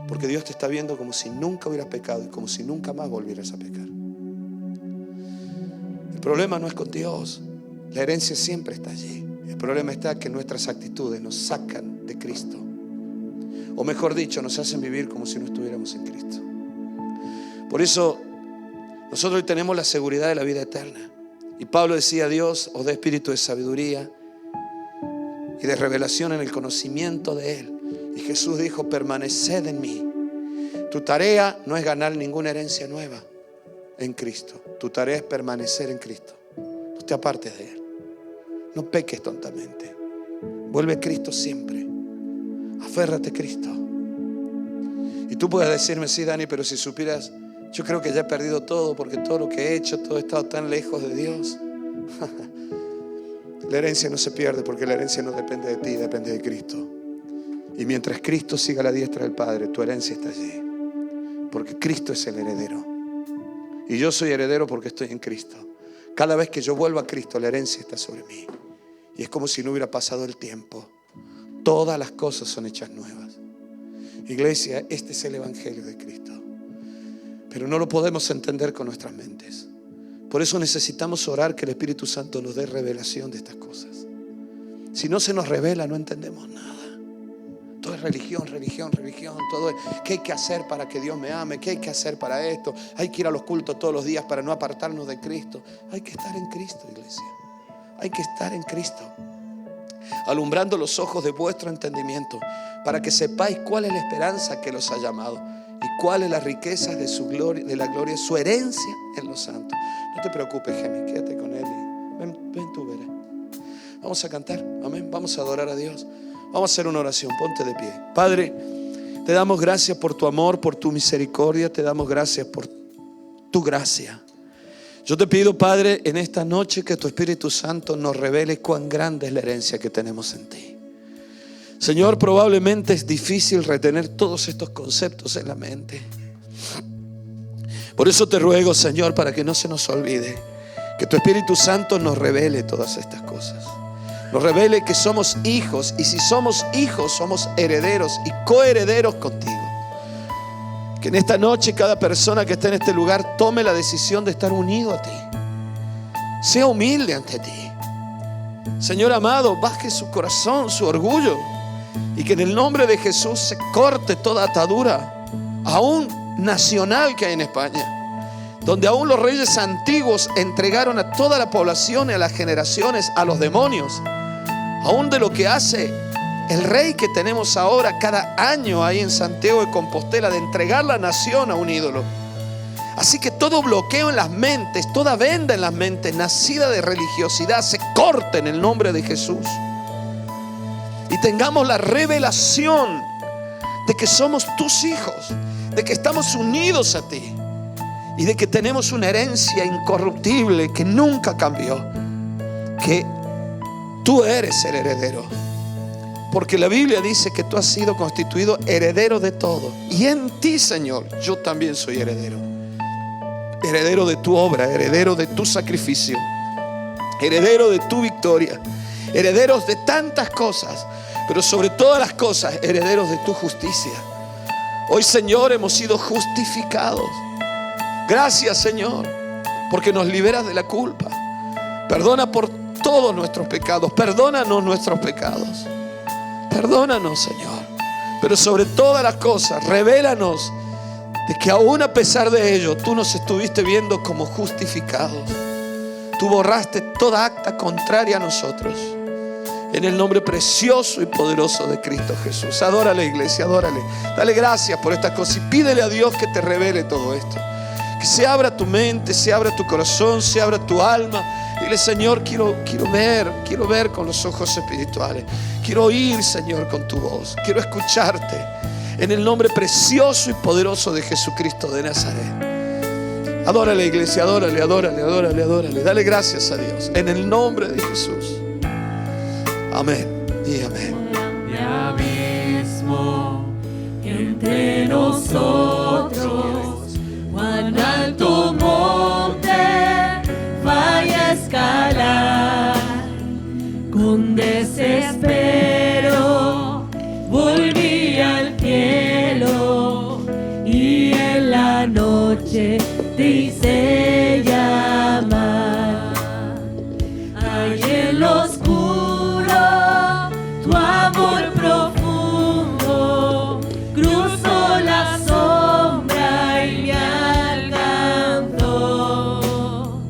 Porque Dios te está viendo como si nunca hubieras pecado y como si nunca más volvieras a pecar. El problema no es con Dios. La herencia siempre está allí. El problema está que nuestras actitudes nos sacan de Cristo. O mejor dicho, nos hacen vivir como si no estuviéramos en Cristo. Por eso nosotros hoy tenemos la seguridad de la vida eterna. Y Pablo decía, Dios os dé espíritu de sabiduría y de revelación en el conocimiento de Él. Y Jesús dijo, permaneced en mí. Tu tarea no es ganar ninguna herencia nueva en Cristo. Tu tarea es permanecer en Cristo. No te apartes de Él. No peques tontamente. Vuelve a Cristo siempre. Aférrate a Cristo. Y tú puedes decirme, sí, Dani, pero si supieras, yo creo que ya he perdido todo porque todo lo que he hecho, todo he estado tan lejos de Dios. La herencia no se pierde porque la herencia no depende de ti, depende de Cristo. Y mientras Cristo siga a la diestra del Padre, tu herencia está allí. Porque Cristo es el heredero. Y yo soy heredero porque estoy en Cristo. Cada vez que yo vuelvo a Cristo, la herencia está sobre mí. Y es como si no hubiera pasado el tiempo. Todas las cosas son hechas nuevas. Iglesia, este es el Evangelio de Cristo. Pero no lo podemos entender con nuestras mentes. Por eso necesitamos orar que el Espíritu Santo nos dé revelación de estas cosas. Si no se nos revela, no entendemos nada. Todo es religión, religión, religión. Todo es, ¿qué hay que hacer para que Dios me ame? ¿Qué hay que hacer para esto? Hay que ir a los cultos todos los días para no apartarnos de Cristo. Hay que estar en Cristo, iglesia. Hay que estar en Cristo. Alumbrando los ojos de vuestro entendimiento, para que sepáis cuál es la esperanza que los ha llamado y cuál es la riqueza de su gloria, de la gloria, su herencia en los santos. No te preocupes, Gemi, quédate con él y ven tú, verás. Vamos a cantar, amén. Vamos a adorar a Dios. Vamos a hacer una oración, ponte de pie. Padre, te damos gracias por tu amor, por tu misericordia. Te damos gracias por tu gracia. Yo te pido, Padre, en esta noche que tu Espíritu Santo nos revele cuán grande es la herencia que tenemos en ti. Señor, probablemente es difícil retener todos estos conceptos en la mente. Por eso te ruego, Señor, para que no se nos olvide, que tu Espíritu Santo nos revele todas estas cosas. Nos revele que somos hijos, y si somos hijos, somos herederos y coherederos contigo. Que en esta noche cada persona que esté en este lugar tome la decisión de estar unido a ti. Sea humilde ante ti. Señor amado, baje su corazón, su orgullo, y que en el nombre de Jesús se corte toda atadura, aún nacional, que hay en España, donde aún los reyes antiguos entregaron a toda la población y a las generaciones a los demonios. Aún de lo que hace el rey que tenemos ahora cada año ahí en Santiago de Compostela, de entregar la nación a un ídolo. Así que todo bloqueo en las mentes, toda venda en las mentes nacida de religiosidad, se corte en el nombre de Jesús. Y tengamos la revelación de que somos tus hijos, de que estamos unidos a ti y de que tenemos una herencia incorruptible que nunca cambió, que tú eres el heredero. Porque la Biblia dice que tú has sido constituido heredero de todo. Y en ti, Señor, yo también soy heredero. Heredero de tu obra, heredero de tu sacrificio, heredero de tu victoria, herederos de tantas cosas, pero sobre todas las cosas, herederos de tu justicia. Hoy, Señor, hemos sido justificados. Gracias, Señor, porque nos liberas de la culpa. Perdona por todos nuestros pecados. Perdónanos nuestros pecados. Perdónanos, Señor. Pero sobre todas las cosas, revélanos de que aún a pesar de ello, tú nos estuviste viendo como justificados. Tú borraste toda acta contraria a nosotros. En el nombre precioso y poderoso de Cristo Jesús. Adórale, iglesia, adórale. Dale gracias por estas cosas y pídele a Dios que te revele todo esto. Que se abra tu mente, se abra tu corazón, se abra tu alma. Dile, Señor, quiero ver con los ojos espirituales. Quiero oír, Señor, con tu voz. Quiero escucharte. En el nombre precioso y poderoso de Jesucristo de Nazaret. Adórale, iglesia, adórale, adórale, adórale, adórale. Dale gracias a Dios. En el nombre de Jesús. Amén y amén. De abismo entre nosotros, cuán alto monte vaya a escalar. Con desespero volví al cielo y en la noche te hice llamar. Hay en lo oscuro tu amor profundo cruzó la sombra y me alcanzó.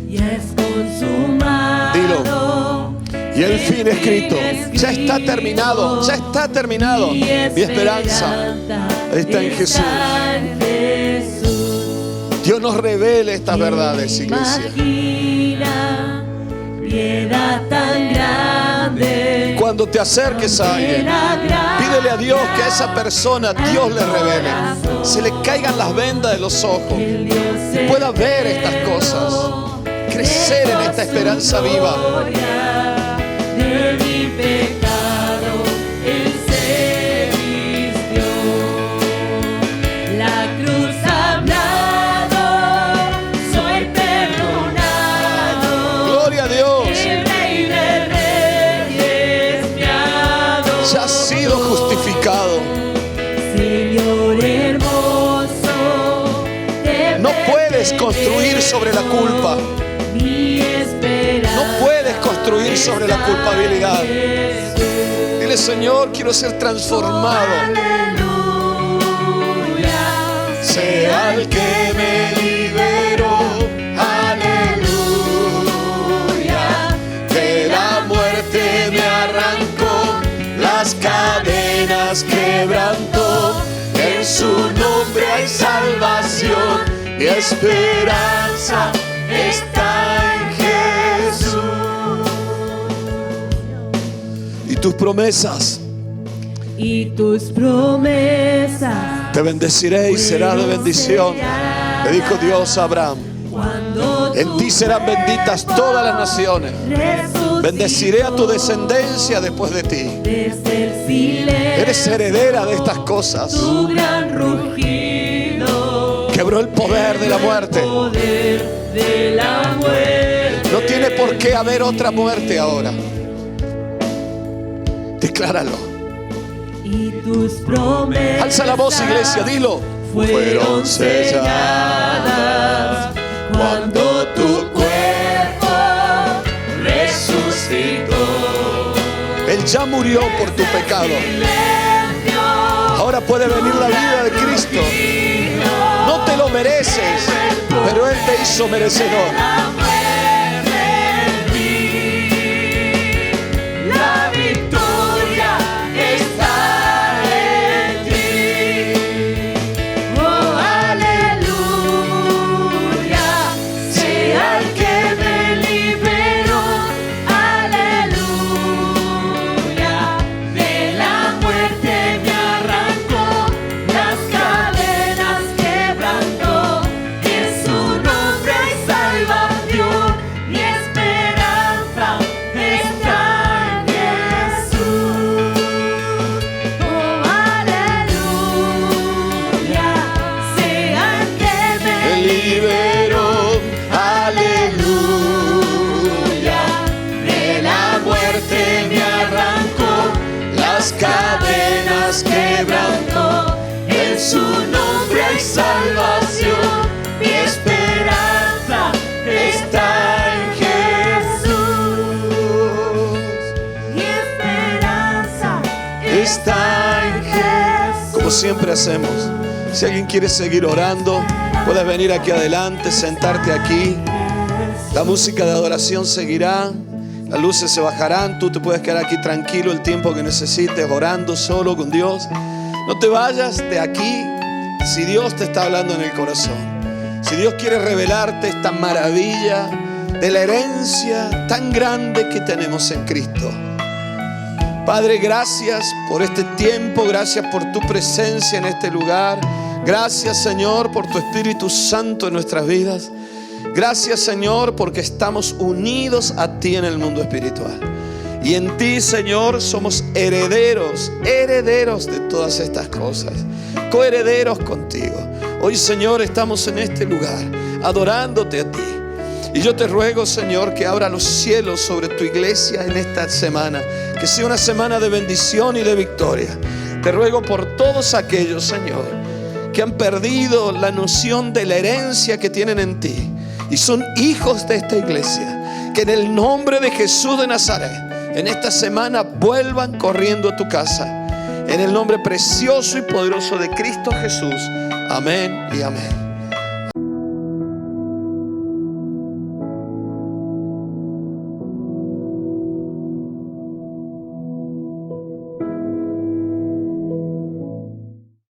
Ya es consumado. Dilo. Y el fin escrito. Ya está terminado. Ya está terminado. Mi esperanza está en Jesús. Dios nos revele estas verdades, iglesia. Piedad tan grande. Cuando te acerques a alguien, pídele a Dios que a esa persona Dios le revele. Se le caigan las vendas de los ojos y pueda ver estas cosas. Crecer en esta esperanza viva. De mi pecado Él se vistió. La cruz hablado, soy perdonado. Gloria a Dios. El Rey de Reyes me adoró. Ya has sido justificado. Señor hermoso, No puedes construir sobre la culpa. mi esperanza. No puedes construir sobre la culpabilidad. Dile, Señor, quiero ser transformado. Aleluya. Sea el que me liberó. Aleluya. De la muerte me arrancó, las cadenas quebrantó. En su nombre hay salvación y esperanza está en Jesús. Y tus promesas. Y tus promesas Te bendeciré y será de bendición. Le dijo Dios a Abraham. cuando En ti serán benditas todas las naciones. Bendeciré a tu descendencia después de ti. Eres heredera de estas cosas. Tu gran rugido Quebró el poder de la muerte. No tiene por qué haber otra muerte ahora. Decláralo. Y tus promesas, Alza la voz, iglesia, dilo. fueron selladas cuando tu cuerpo resucitó. Él ya murió por tu pecado. Ahora puede venir la vida de Cristo. No te lo mereces, pero Él te hizo merecedor. La victoria está en ti. Oh, aleluya, sea el que me liberó. Aleluya, de la muerte me arrancó, las cadenas quebrantó. En su nombre hay salvación, mi esperanza está en Jesús. Oh, aleluya, sea el que me Liberó, aleluya. de la muerte me arrancó, las cadenas quebrantó. En su nombre hay salvación, mi esperanza está en Jesús. Mi esperanza está en Jesús. Como siempre hacemos, si alguien quiere seguir orando, puedes venir aquí adelante, sentarte aquí. La música de adoración seguirá, las luces se bajarán, tú te puedes quedar aquí tranquilo el tiempo que necesites, orando solo con Dios. No te vayas de aquí si Dios te está hablando en el corazón. Si Dios quiere revelarte esta maravilla de la herencia tan grande que tenemos en Cristo. Padre, gracias por este tiempo, gracias por tu presencia en este lugar. Gracias, Señor, por tu Espíritu Santo en nuestras vidas. Gracias, Señor, porque estamos unidos a ti en el mundo espiritual. Y en ti, Señor, somos herederos de todas estas cosas, coherederos contigo. Hoy, Señor, estamos en este lugar adorándote a ti. Y yo te ruego, Señor, que abra los cielos sobre tu iglesia en esta semana, que sea una semana de bendición y de victoria. Te ruego por todos aquellos, Señor, que han perdido la noción de la herencia que tienen en ti y son hijos de esta iglesia, que en el nombre de Jesús de Nazaret, en esta semana vuelvan corriendo a tu casa, en el nombre precioso y poderoso de Cristo Jesús. Amén y amén.